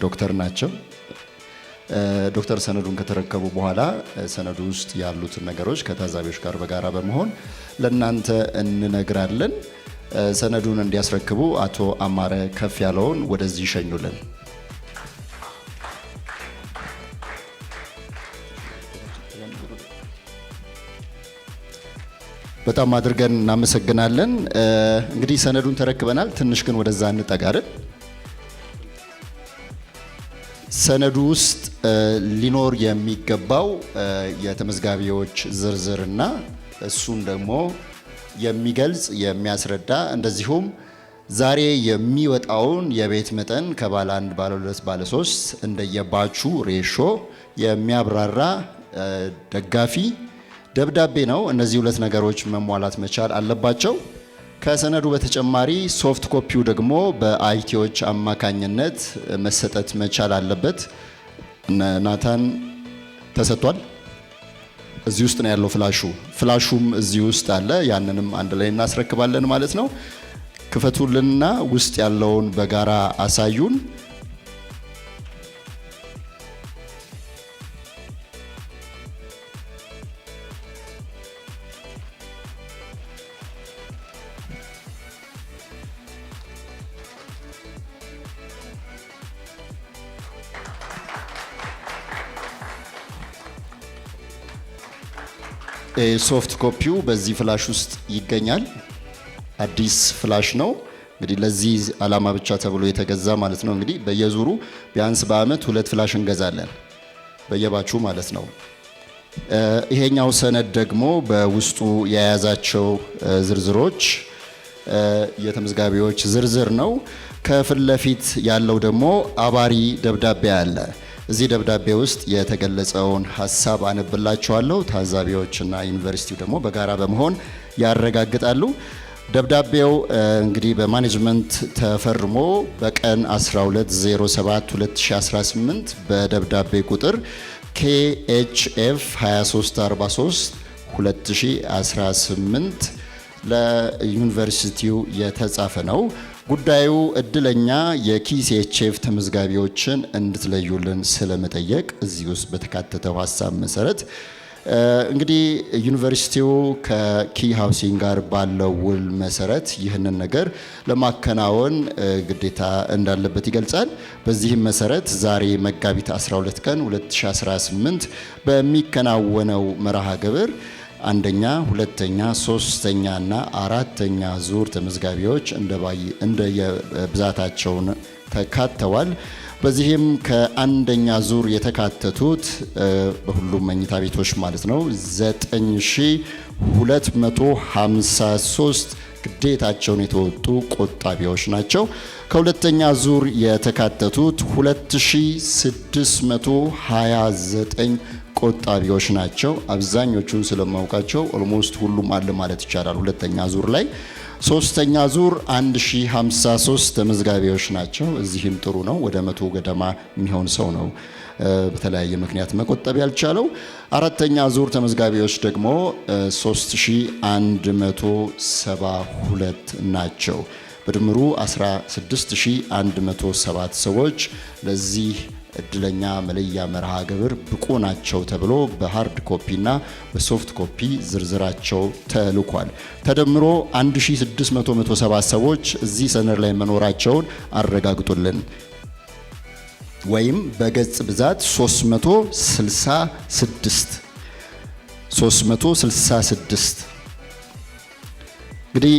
ዶክተር ናቸው። ዶክተር ሰነዱን ከተረከቡ በኋላ ሰነዱ ውስጥ ያሉትን ነገሮች ከታዛቢዎች ጋር በጋራ በመሆን ለእናንተ እንነግራለን። ሰነዱን እንዲያስረክቡ አቶ አማረ ከፍ ያለውን ወደዚህ ይሸኙልን። በጣም አድርገን እናመሰግናለን። እንግዲህ ሰነዱን ተረክበናል። ትንሽ ግን ወደዛ እንጠጋለን። ሰነዱ ውስጥ ሊኖር የሚገባው የተመዝጋቢዎች ዝርዝርና እሱን ደግሞ የሚገልጽ የሚያስረዳ፣ እንደዚሁም ዛሬ የሚወጣውን የቤት መጠን ከባለ አንድ፣ ባለ ሁለት፣ ባለ ሶስት እንደየባቹ ሬሾ የሚያብራራ ደጋፊ ደብዳቤ ነው። እነዚህ ሁለት ነገሮች መሟላት መቻል አለባቸው። ከሰነዱ በተጨማሪ ሶፍት ኮፒው ደግሞ በአይቲዎች አማካኝነት መሰጠት መቻል አለበት። ናታን ተሰጥቷል። እዚህ ውስጥ ነው ያለው ፍላሹም እዚህ ውስጥ አለ። ያንንም አንድ ላይ እናስረክባለን ማለት ነው። ክፈቱልንና ውስጥ ያለውን በጋራ አሳዩን። ሶፍት ኮፒው በዚህ ፍላሽ ውስጥ ይገኛል። አዲስ ፍላሽ ነው እንግዲህ ለዚህ ዓላማ ብቻ ተብሎ የተገዛ ማለት ነው። እንግዲህ በየዙሩ ቢያንስ በአመት 2 ፍላሽ እንገዛለን በየባቹ ማለት ነው። ይሄኛው ሰነድ ደግሞ በውስጡ የያዛቸው ዝርዝሮች የተመዝጋቢዎች ዝርዝር ነው። ከፊት ለፊት ያለው ደግሞ አባሪ ደብዳቤ አለ። እዚህ ደብዳቤ ውስጥ የተገለጸውን ሀሳብ አነብላችኋለሁ። ታዛቢዎችና ዩኒቨርሲቲው ደግሞ በጋራ በመሆን ያረጋግጣሉ። ደብዳቤው እንግዲህ በማኔጅመንት ተፈርሞ በቀን 12/07/2018 በደብዳቤ ቁጥር KHF 2343 2018 ለዩኒቨርሲቲው የተጻፈ ነው። ጉዳዩ እድለኛ የኪሲኤችኤፍ ተመዝጋቢዎችን እንድትለዩልን ስለመጠየቅ እዚህ ውስጥ በተካተተው ሀሳብ መሰረት እንግዲህ ዩኒቨርሲቲው ከኪ ሃውሲንግ ጋር ባለው ውል መሰረት ይህንን ነገር ለማከናወን ግዴታ እንዳለበት ይገልጻል። በዚህም መሰረት ዛሬ መጋቢት 12 ቀን 2018 በሚከናወነው መርሃ ግብር አንደኛ፣ ሁለተኛ፣ ሶስተኛ እና አራተኛ ዙር ተመዝጋቢዎች እንደየብዛታቸው ተካተዋል። በዚህም ከአንደኛ ዙር የተካተቱት በሁሉም መኝታ ቤቶች ማለት ነው 9253 ግዴታቸውን የተወጡ ቆጣቢዎች ናቸው። ከሁለተኛ ዙር የተካተቱት 2629 ቆጣቢዎች ናቸው። አብዛኞቹን ስለማውቃቸው ኦልሞስት ሁሉም አለ ማለት ይቻላል ሁለተኛ ዙር ላይ። ሶስተኛ ዙር 1053 ተመዝጋቢዎች ናቸው። እዚህም ጥሩ ነው። ወደ 100 ገደማ የሚሆን ሰው ነው በተለያየ ምክንያት መቆጠብ ያልቻለው። አራተኛ ዙር ተመዝጋቢዎች ደግሞ 3172 ናቸው። በድምሩ 16107 ሰዎች ለዚህ እድለኛ መለያ መርሃ ግብር ብቁ ናቸው ተብሎ በሃርድ ኮፒና በሶፍት ኮፒ ዝርዝራቸው ተልኳል። ተደምሮ 1607 ሰዎች እዚህ ሰነድ ላይ መኖራቸውን አረጋግጡልን። ወይም በገጽ ብዛት 366 እንግዲህ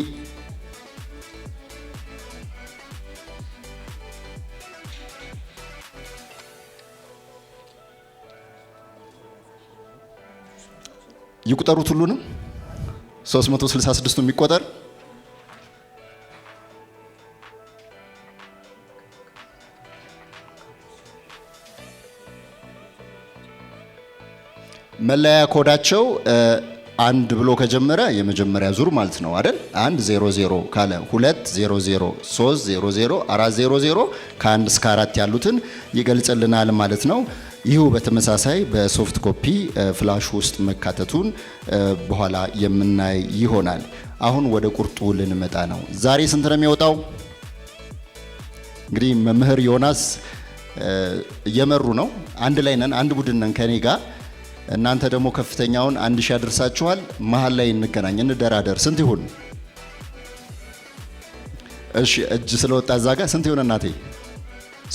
ይቁጠሩት ሁሉንም 366ቱ የሚቆጠር መለያ ኮዳቸው አንድ ብሎ ከጀመረ የመጀመሪያ ዙር ማለት ነው አይደል? 100 ካለ 200 300 400 ከ1 እስከ 4 ያሉትን ይገልጽልናል ማለት ነው። ይሁ በተመሳሳይ በሶፍት ኮፒ ፍላሽ ውስጥ መካተቱን በኋላ የምናይ ይሆናል። አሁን ወደ ቁርጡ ልንመጣ ነው። ዛሬ ስንት ነው የሚወጣው? እንግዲህ መምህር ዮናስ እየመሩ ነው። አንድ ላይ ነን፣ አንድ ቡድን ነን ከኔ ጋር። እናንተ ደግሞ ከፍተኛውን 1000 አድርሳችኋል። መሀል ላይ እንገናኝ፣ እንደራደር። ስንት ይሁን? እሺ እጅ ስለወጣ እዛ ጋር ስንት ይሁን እናቴ?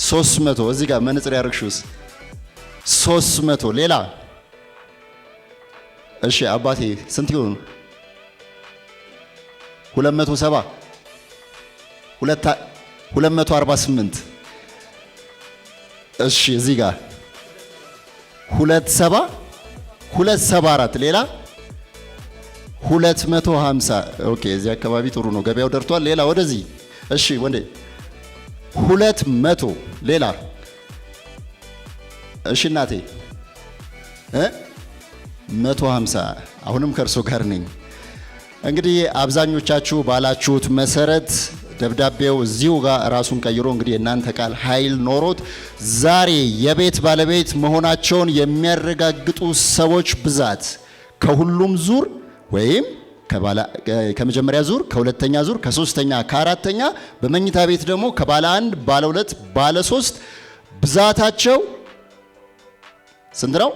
300። እዚህ ጋር መነጽር ያርግሹስ 300። ሌላ? እሺ አባቴ ስንት ይሁን? 270 248። እሺ እዚህ ጋር 274። ሌላ? 250። ኦኬ እዚህ አካባቢ ጥሩ ነው፣ ገበያው ደርቷል። ሌላ ወደዚህ። እሺ ወንዴ 200። ሌላ? እሺ እናቴ 150። አሁንም ከእርሶ ጋር ነኝ። እንግዲህ አብዛኞቻችሁ ባላችሁት መሰረት ደብዳቤው እዚሁ ጋር ራሱን ቀይሮ እንግዲህ እናንተ ቃል ኃይል ኖሮት ዛሬ የቤት ባለቤት መሆናቸውን የሚያረጋግጡ ሰዎች ብዛት ከሁሉም ዙር ወይም ከመጀመሪያ ዙር፣ ከሁለተኛ ዙር፣ ከሶስተኛ፣ ከአራተኛ በመኝታ ቤት ደግሞ ከባለ 1፣ ባለ 2፣ ባለ 3 ብዛታቸው ስንት ነው?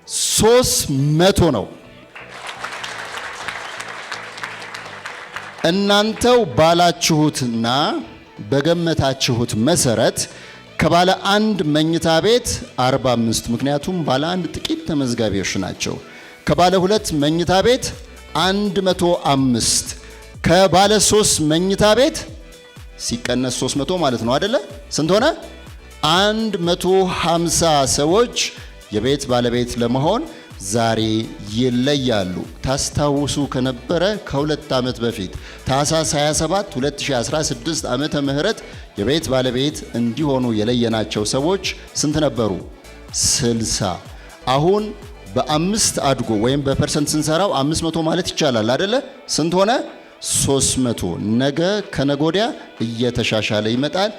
300 ነው። እናንተው ባላችሁትና በገመታችሁት መሰረት ከባለ 1 መኝታ ቤት 45፣ ምክንያቱም ባለ 1 ጥቂት ተመዝጋቢዎች ናቸው። ከባለ 2 መኝታ ቤት 105፣ ከባለ 3 መኝታ ቤት ሲቀነስ 300 ማለት ነው አይደለ? ስንት ሆነ? 150 ሰዎች የቤት ባለቤት ለመሆን ዛሬ ይለያሉ። ታስታውሱ ከነበረ ከ2 ዓመት በፊት ታህሳስ 27 2016 ዓመተ ምህረት የቤት ባለቤት እንዲሆኑ የለየናቸው ሰዎች ስንት ነበሩ? 60። አሁን በ5 አድጎ ወይም በፐርሰንት ስንሰራው 500 ማለት ይቻላል አይደለ? ስንት ሆነ? 300። ነገ ከነጎዲያ እየተሻሻለ ይመጣል።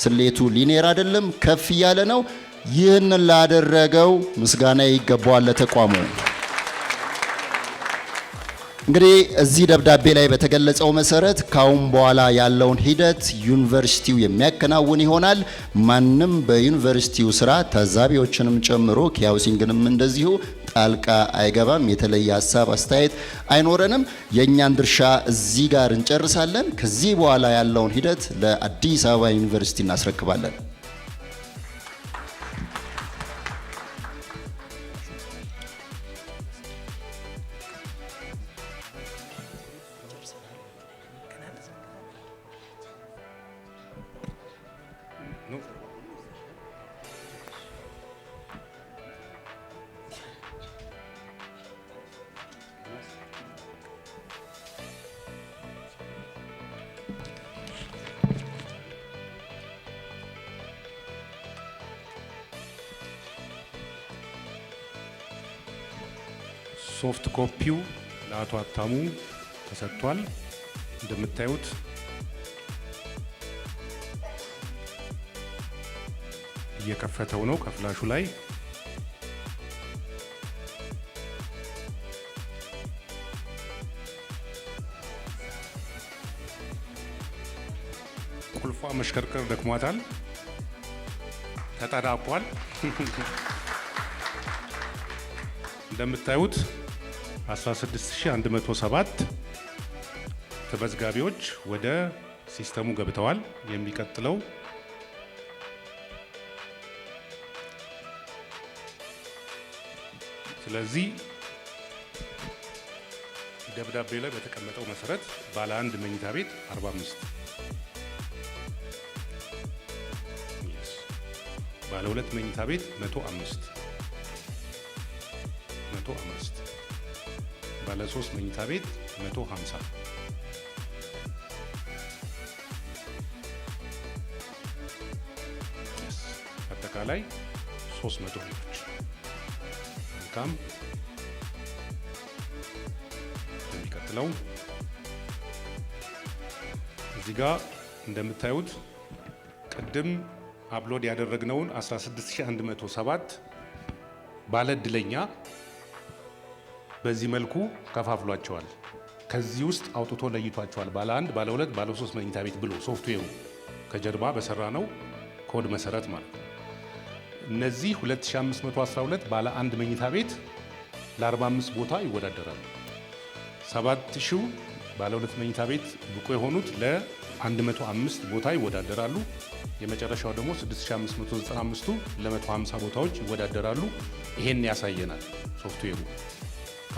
ስሌቱ ሊኔር አይደለም፣ ከፍ እያለ ነው። ይህንን ላደረገው ምስጋና ይገባዋል ለተቋሙ። እንግዲህ እዚህ ደብዳቤ ላይ በተገለጸው መሰረት ካሁን በኋላ ያለውን ሂደት ዩኒቨርሲቲው የሚያከናውን ይሆናል። ማንም በዩኒቨርሲቲው ስራ ታዛቢዎችንም ጨምሮ ኪሃውሲንግንም እንደዚሁ ጣልቃ አይገባም። የተለየ ሀሳብ አስተያየት አይኖረንም። የእኛን ድርሻ እዚህ ጋር እንጨርሳለን። ከዚህ በኋላ ያለውን ሂደት ለአዲስ አበባ ዩኒቨርሲቲ እናስረክባለን። ሶፍት ኮፒው ለአቶ ሀብታሙ ተሰጥቷል። እንደምታዩት እየከፈተው ነው ከፍላሹ ላይ። ቁልፏ መሽከርከር ደክሟታል፣ ተጠዳቋል። እንደምታዩት 16107 ተመዝጋቢዎች ወደ ሲስተሙ ገብተዋል። የሚቀጥለው ስለዚህ ደብዳቤ ላይ በተቀመጠው መሰረት ባለ 1 መኝታ ቤት 45፣ ባለ 2 መኝታ ቤት 105፣ ባለ 3 መኝታ ቤት 150፣ አጠቃላይ 300 ቤቶች። መልካም። የሚቀጥለው እዚህ ጋር እንደምታዩት ቅድም አፕሎድ ያደረግነውን 16107 ባለ እድለኛ በዚህ መልኩ ከፋፍሏቸዋል። ከዚህ ውስጥ አውጥቶ ለይቷቸዋል። ባለ 1፣ ባለ 2፣ ባለ 3 መኝታ ቤት ብሎ ሶፍትዌሩ ከጀርባ በሰራ ነው ኮድ መሰረት ማለት ነው። እነዚህ 2512 ባለ 1 መኝታ ቤት ለ45 ቦታ ይወዳደራሉ። 7000 ባለ 2 መኝታ ቤት ብቁ የሆኑት ለ105 ቦታ ይወዳደራሉ። የመጨረሻው ደግሞ 6595ቱ ለ150 ቦታዎች ይወዳደራሉ። ይሄን ያሳየናል ሶፍትዌሩ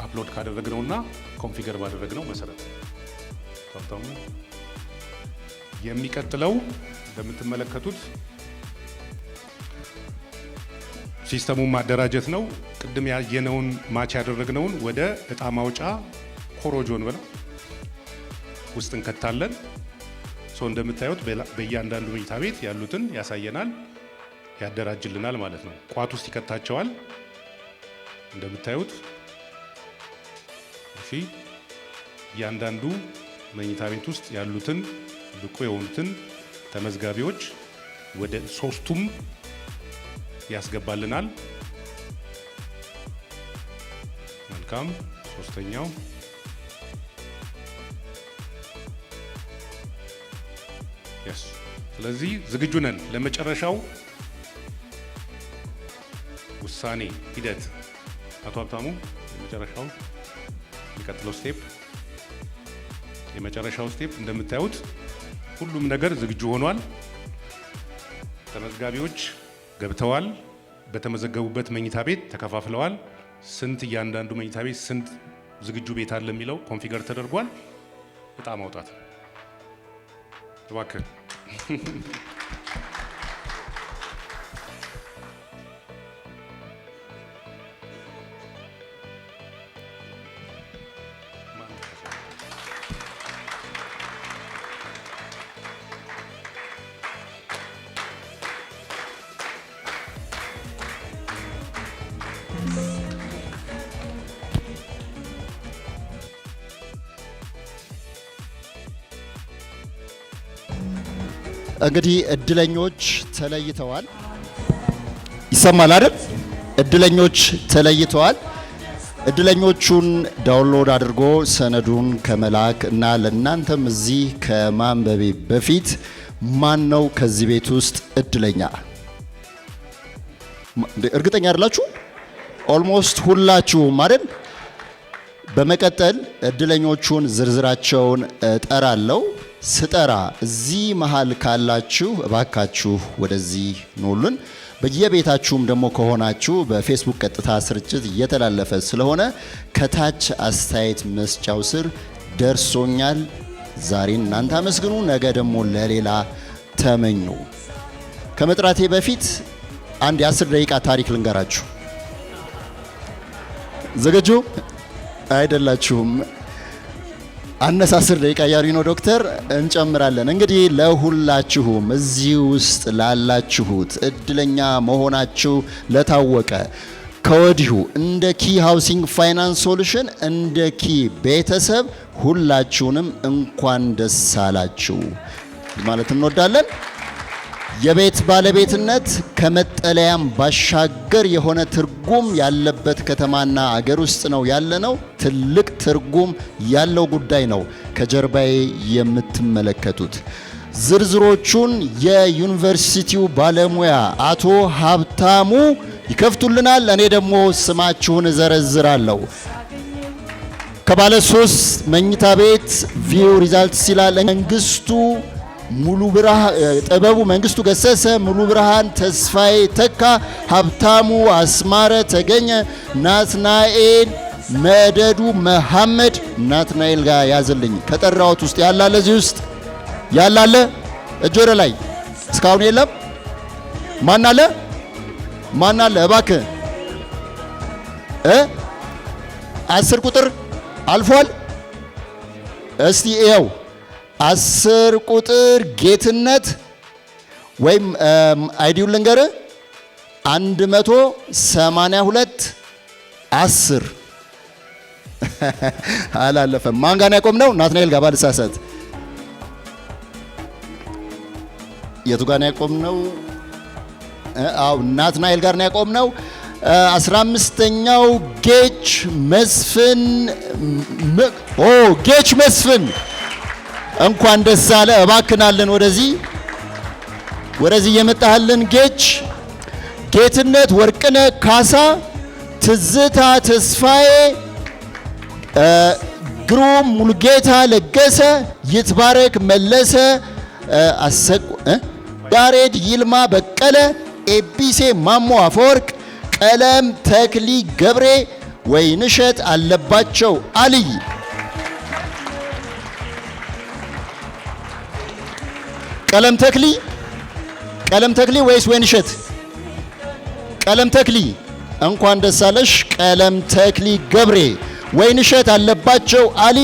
አፕሎድ ካደረግነውና ኮንፊገር ባደረግነው መሰረት። ታውታሙ የሚቀጥለው እንደምትመለከቱት ሲስተሙን ማደራጀት ነው። ቅድም ያየነውን ማች ያደረግነውን ወደ እጣ ማውጫ ኮሮጆን ብለው ውስጥ እንከታለን። እንደምታዩት በእያንዳንዱ መኝታ ቤት ያሉትን ያሳየናል፣ ያደራጅልናል ማለት ነው። ቋት ውስጥ ይከታቸዋል እንደምታዩት። እሺ፣ እያንዳንዱ መኝታ ቤት ውስጥ ያሉትን ብቁ የሆኑትን ተመዝጋቢዎች ወደ 3ቱም ያስገባልናል። መልካም። 3ኛው ስለዚህ ዝግጁ ነን ለመጨረሻው ውሳኔ ሂደት። አቶ ሀብታሙ የመጨረሻው የሚቀጥለው ስቴፕ የመጨረሻው ስቴፕ እንደምታዩት ሁሉም ነገር ዝግጁ ሆኗል። ተመዝጋቢዎች ገብተዋል። በተመዘገቡበት መኝታ ቤት ተከፋፍለዋል። ስንት እያንዳንዱ መኝታ ቤት ስንት ዝግጁ ቤት አለ የሚለው ኮንፊገር ተደርጓል። እጣ ማውጣት እባክህ። እንግዲህ እድለኞች ተለይተዋል። ይሰማል አይደል? እድለኞች ተለይተዋል። እድለኞቹን ዳውንሎድ አድርጎ ሰነዱን ከመላክ እና ለእናንተም እዚህ ከማንበቤ በፊት ማን ነው ከዚህ ቤት ውስጥ እድለኛ? እርግጠኛ አይደላችሁ? ኦልሞስት ሁላችሁም አይደል? በመቀጠል እድለኞቹን ዝርዝራቸውን እጠራለሁ። ስጠራ እዚህ መሃል ካላችሁ እባካችሁ ወደዚህ ኑልን። በየቤታችሁም ደግሞ ከሆናችሁ በፌስቡክ ቀጥታ ስርጭት እየተላለፈ ስለሆነ ከታች አስተያየት መስጫው ስር ደርሶኛል፣ ዛሬ እናንተ አመስግኑ፣ ነገ ደግሞ ለሌላ ተመኙ። ከመጥራቴ በፊት አንድ የ10 ደቂቃ ታሪክ ልንገራችሁ። ዘገጁ አይደላችሁም? አነስ 10 ደቂቃ ያሉኝ ነው ዶክተር። እንጨምራለን። እንግዲህ ለሁላችሁም እዚህ ውስጥ ላላችሁት እድለኛ መሆናችሁ ለታወቀ ከወዲሁ እንደ ኪ ሃውሲንግ ፋይናንስ ሶሉሽን እንደ ኪ ቤተሰብ ሁላችሁንም እንኳን ደስ አላችሁ ማለት እንወዳለን። የቤት ባለቤትነት ከመጠለያም ባሻገር የሆነ ትርጉም ያለበት ከተማና አገር ውስጥ ነው ያለነው። ትልቅ ትርጉም ያለው ጉዳይ ነው ከጀርባዬ የምትመለከቱት። ዝርዝሮቹን የዩኒቨርሲቲው ባለሙያ አቶ ሀብታሙ ይከፍቱልናል። እኔ ደግሞ ስማችሁን እዘረዝራለሁ። ከባለ 3 መኝታ ቤት ቪው ሪዛልት ሲላል መንግስቱ ሙሉ ብርሃን፣ ጥበቡ መንግስቱ ገሰሰ፣ ሙሉ ብርሃን ተስፋዬ ተካ፣ ሀብታሙ አስማረ ተገኘ፣ ናትናኤል መደዱ መሐመድ። ናትናኤል ጋር ያዝልኝ። ከጠራሁት ውስጥ ያላለ እዚህ ውስጥ ያላለ እጅ ወደ ላይ። እስካሁን የለም። ማን አለ? ማን አለ? እባክህ 10 ቁጥር አልፏል። እስቲ ይኸው 10 ቁጥር ጌትነት ወይም አይዲውን ልንገርህ 182 10 አላለፈም። ማን ጋር ነው ያቆምነው? ናትናኤል ጋር ባልሳሳት። የቱ ጋር ነው ያቆምነው? አው ናትናኤል ጋር ነው ያቆምነው። 15ኛው ጌች መስፍን። ጌች መስፍን እንኳን ደስ አለ። እባክናለን ወደዚህ የመጣህልን ጌች። ጌትነት ወርቅነ ካሳ፣ ትዝታ ተስፋዬ፣ ግሩም ሙሉጌታ ለገሰ፣ ይትባረክ መለሰ፣ ያሬድ ይልማ በቀለ፣ ኤቢሴ ማሞ አፈወርቅ፣ ቀለም ተክሊ ገብሬ፣ ወይንሸት አለባቸው አልይ። ቀለም ተክሊ ወይስ ወይንሸት? ቀለም ተክሊ እንኳን ደስ አለሽ። ቀለም ተክሊ ገብሬ፣ ወይንሸት አለባቸው አሊ፣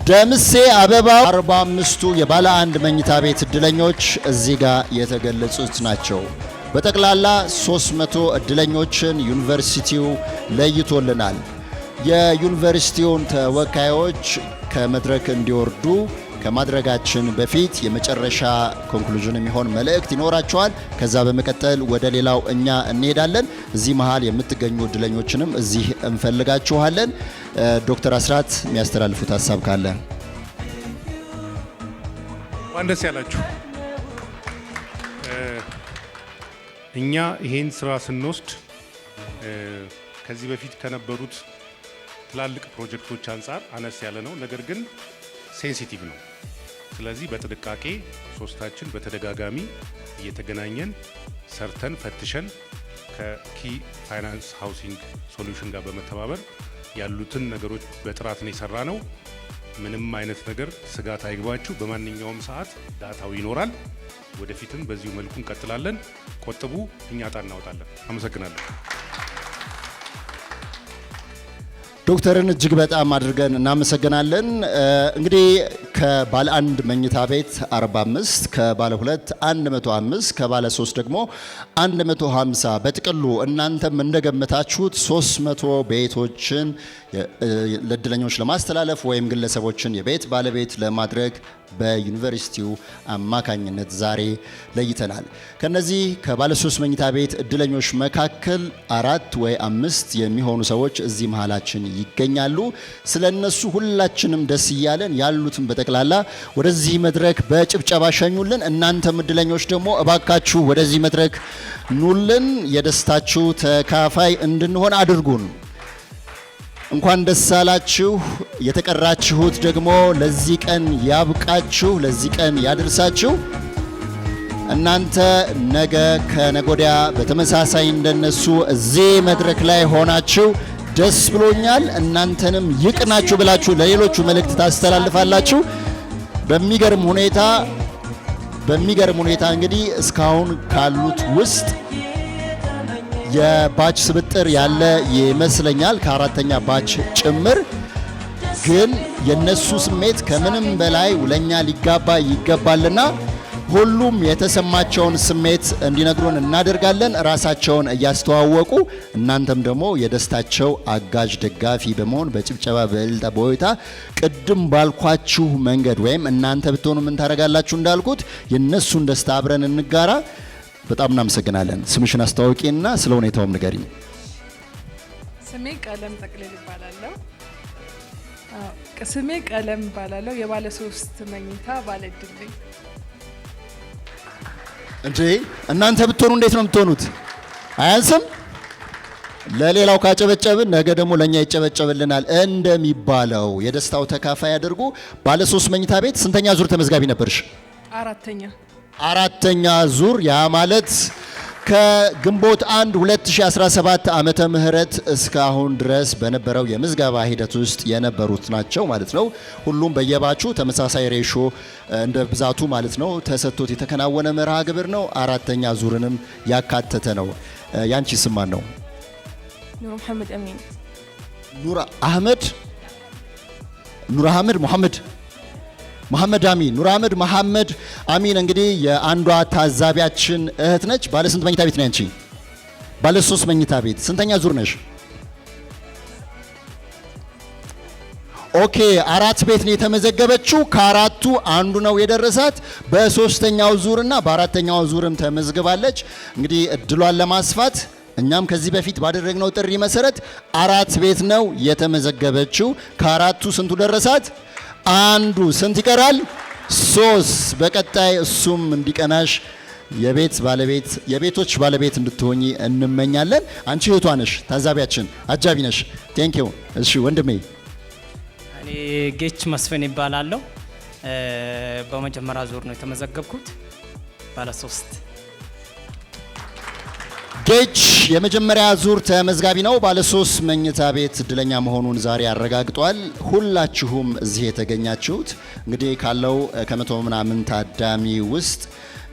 ደምሴ አበባ። 45ቱ የባለ 1 መኝታ ቤት እድለኞች እዚህ ጋር የተገለጹት ናቸው። በጠቅላላ 300 እድለኞችን ዩኒቨርሲቲው ለይቶልናል። የዩኒቨርሲቲውን ተወካዮች ከመድረክ እንዲወርዱ ከማድረጋችን በፊት የመጨረሻ ኮንክሉዥን የሚሆን መልእክት ይኖራቸዋል። ከዛ በመቀጠል ወደ ሌላው እኛ እንሄዳለን። እዚህ መሃል የምትገኙ እድለኞችንም እዚህ እንፈልጋችኋለን። ዶክተር አስራት የሚያስተላልፉት ሀሳብ ካለ? እንኳን ደስ ያላችሁ። እኛ ይሄን ስራ ስንወስድ ከዚህ በፊት ከነበሩት ትላልቅ ፕሮጀክቶች አንጻር አነስ ያለ ነው፣ ነገር ግን ሴንሲቲቭ ነው። ስለዚህ በጥንቃቄ ሶስታችን በተደጋጋሚ እየተገናኘን ሰርተን ፈትሸን ከኪ ፋይናንስ ሃውሲንግ ሶሉሽን ጋር በመተባበር ያሉትን ነገሮች በጥራት ነው የሰራ ነው። ምንም አይነት ነገር ስጋት አይግባችሁ። በማንኛውም ሰዓት ዳታው ይኖራል። ወደፊትም በዚሁ መልኩ እንቀጥላለን። ቆጥቡ፣ እኛ ዕጣ እናወጣለን። አመሰግናለሁ። ዶክተርን እጅግ በጣም አድርገን እናመሰግናለን። እንግዲህ ከባለ 1 መኝታ ቤት 45፣ ከባለ 2 105፣ ከባለ 3 ደግሞ 150 በጥቅሉ እናንተም እንደገመታችሁት 300 ቤቶችን ለእድለኞች ለማስተላለፍ ወይም ግለሰቦችን የቤት ባለቤት ለማድረግ በዩኒቨርሲቲው አማካኝነት ዛሬ ለይተናል። ከነዚህ ከባለ 3 መኝታ ቤት እድለኞች መካከል 4 ወይ 5 የሚሆኑ ሰዎች እዚህ መሃላችን ይገኛሉ። ስለነሱ ሁላችንም ደስ እያለን ያሉትን በጠቅላላ ወደዚህ መድረክ በጭብጨባ ሸኙልን። እናንተም እድለኞች ደግሞ እባካችሁ ወደዚህ መድረክ ኑልን፣ የደስታችሁ ተካፋይ እንድንሆን አድርጉን። እንኳን ደስ አላችሁ። የተቀራችሁት ደግሞ ለዚህ ቀን ያብቃችሁ፣ ለዚህ ቀን ያድርሳችሁ። እናንተ ነገ ከነጎዲያ በተመሳሳይ እንደነሱ እዚህ መድረክ ላይ ሆናችሁ ደስ ብሎኛል እናንተንም ይቅናችሁ ብላችሁ ለሌሎቹ መልእክት ታስተላልፋላችሁ። በሚገርም ሁኔታ እንግዲህ እስካሁን ካሉት ውስጥ የባች ስብጥር ያለ ይመስለኛል ከአራተኛ ባች ጭምር። ግን የነሱ ስሜት ከምንም በላይ ለኛ ሊጋባ ይገባልና ሁሉም የተሰማቸውን ስሜት እንዲነግሩን እናደርጋለን። ራሳቸውን እያስተዋወቁ እናንተም ደግሞ የደስታቸው አጋዥ ደጋፊ በመሆን በጭብጨባ በእልልታ በሆይታ ቅድም ባልኳችሁ መንገድ ወይም እናንተ ብትሆኑ ምን ታደርጋላችሁ እንዳልኩት የነሱን ደስታ አብረን እንጋራ። በጣም እናመሰግናለን። ስምሽን አስተዋውቂና ስለ ሁኔታውም ንገሪኝ። ስሜ ቀለም ጠቅልል ይባላለሁ። ስሜ ቀለም ይባላለሁ። የባለ 3 መኝታ ባለ እድል ነኝ። እንዴ እናንተ ብትሆኑ እንዴት ነው የምትሆኑት? አያንስም? ለሌላው ካጨበጨብን ነገ ደግሞ ለኛ ይጨበጨብልናል እንደሚባለው የደስታው ተካፋይ ያደርጉ። ባለ 3 መኝታ ቤት ስንተኛ ዙር ተመዝጋቢ ነበርሽ? አራተኛ ዙር። ያ ማለት ከግንቦት 1 2017 ዓመተ ምህረት እስካሁን ድረስ በነበረው የምዝገባ ሂደት ውስጥ የነበሩት ናቸው ማለት ነው። ሁሉም በየባቹ ተመሳሳይ ሬሾ እንደ ብዛቱ ማለት ነው ተሰጥቶት የተከናወነ መርሃ ግብር ነው። አራተኛ ዙርንም ያካተተ ነው። ያንቺ ስም ማን ነው? ኑር መሐመድ አሚን። ኑር አህመድ መሐመድ አሚን። ኑር አህመድ መሐመድ አሚን እንግዲህ የአንዷ ታዛቢያችን እህት ነች። ባለ ስንት መኝታ ቤት ነው አንቺ? ባለ 3 መኝታ ቤት። ስንተኛ ዙር ነሽ? ኦኬ 4 ቤት ነው የተመዘገበችው። ከአራቱ አንዱ ነው የደረሳት። በ3ኛው ዙርና በ4ኛው ዙርም ተመዝግባለች። እንግዲህ እድሏን ለማስፋት እኛም ከዚህ በፊት ባደረግነው ጥሪ መሰረት 4 ቤት ነው የተመዘገበችው። ከአራቱ ስንቱ ደረሳት? አንዱ። ስንት ይቀራል? 3። በቀጣይ እሱም እንዲቀናሽ የቤቶች ባለቤት እንድትሆኚ እንመኛለን። አንቺ እህቷ ነሽ፣ ታዛቢያችን አጃቢ ነሽ። ቴንኪው። እሺ ወንድሜ። እኔ ጌች መስፍን ይባላለሁ። በመጀመሪያ ዙር ነው የተመዘገብኩት ባለ 3። ጌች የመጀመሪያ ዙር ተመዝጋቢ ነው። ባለ 3 መኝታ ቤት እድለኛ መሆኑን ዛሬ አረጋግጧል። ሁላችሁም እዚህ የተገኛችሁት እንግዲህ ካለው ከመቶ ምናምን ታዳሚ ውስጥ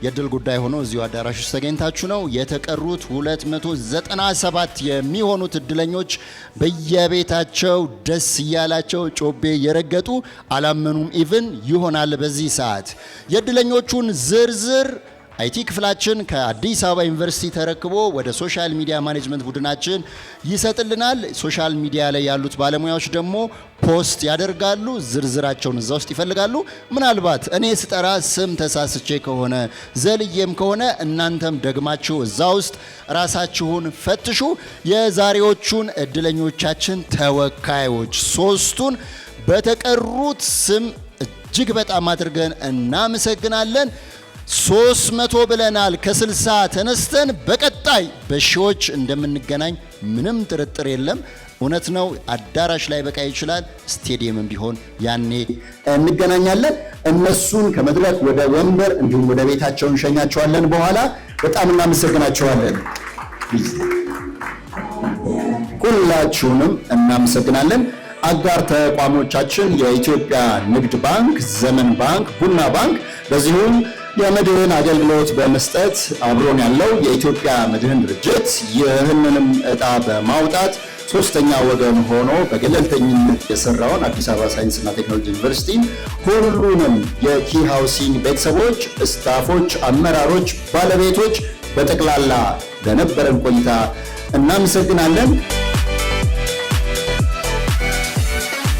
የድል ጉዳይ ሆኖ እዚሁ አዳራሽ ውስጥ ተገኝታችሁ ነው። የተቀሩት 297 የሚሆኑት እድለኞች በየቤታቸው ደስ እያላቸው ጮቤ የረገጡ አላመኑም። ኢቭን ይሆናል በዚህ ሰዓት የእድለኞቹን ዝርዝር አይቲ ክፍላችን ከአዲስ አበባ ዩኒቨርሲቲ ተረክቦ ወደ ሶሻል ሚዲያ ማኔጅመንት ቡድናችን ይሰጥልናል። ሶሻል ሚዲያ ላይ ያሉት ባለሙያዎች ደግሞ ፖስት ያደርጋሉ። ዝርዝራቸውን እዛ ውስጥ ይፈልጋሉ። ምናልባት እኔ ስጠራ ስም ተሳስቼ ከሆነ ዘልዬም ከሆነ እናንተም ደግማችሁ እዛ ውስጥ ራሳችሁን ፈትሹ። የዛሬዎቹን እድለኞቻችን ተወካዮች 3ቱን በተቀሩት ስም እጅግ በጣም አድርገን እናመሰግናለን። 300 ብለናል። ከ60 ተነስተን በቀጣይ በሺዎች እንደምንገናኝ ምንም ጥርጥር የለም። እውነት ነው። አዳራሽ ላይ በቃ ይችላል፣ ስቴዲየምም ቢሆን ያኔ እንገናኛለን። እነሱን ከመድረክ ወደ ወንበር እንዲሁም ወደ ቤታቸው እንሸኛቸዋለን። በኋላ በጣም እናመሰግናቸዋለን። ሁላችሁንም እናመሰግናለን። አጋር ተቋሞቻችን የኢትዮጵያ ንግድ ባንክ፣ ዘመን ባንክ፣ ቡና ባንክ በዚሁም የመድህን አገልግሎት በመስጠት አብሮን ያለው የኢትዮጵያ መድህን ድርጅት ይህንንም እጣ በማውጣት ሶስተኛ ወገን ሆኖ በገለልተኝነት የሰራውን አዲስ አበባ ሳይንስና ቴክኖሎጂ ዩኒቨርሲቲ ሁሉንም የኪ ሃውሲንግ ቤተሰቦች፣ ስታፎች፣ አመራሮች፣ ባለቤቶች በጠቅላላ ለነበረን ቆይታ እናመሰግናለን።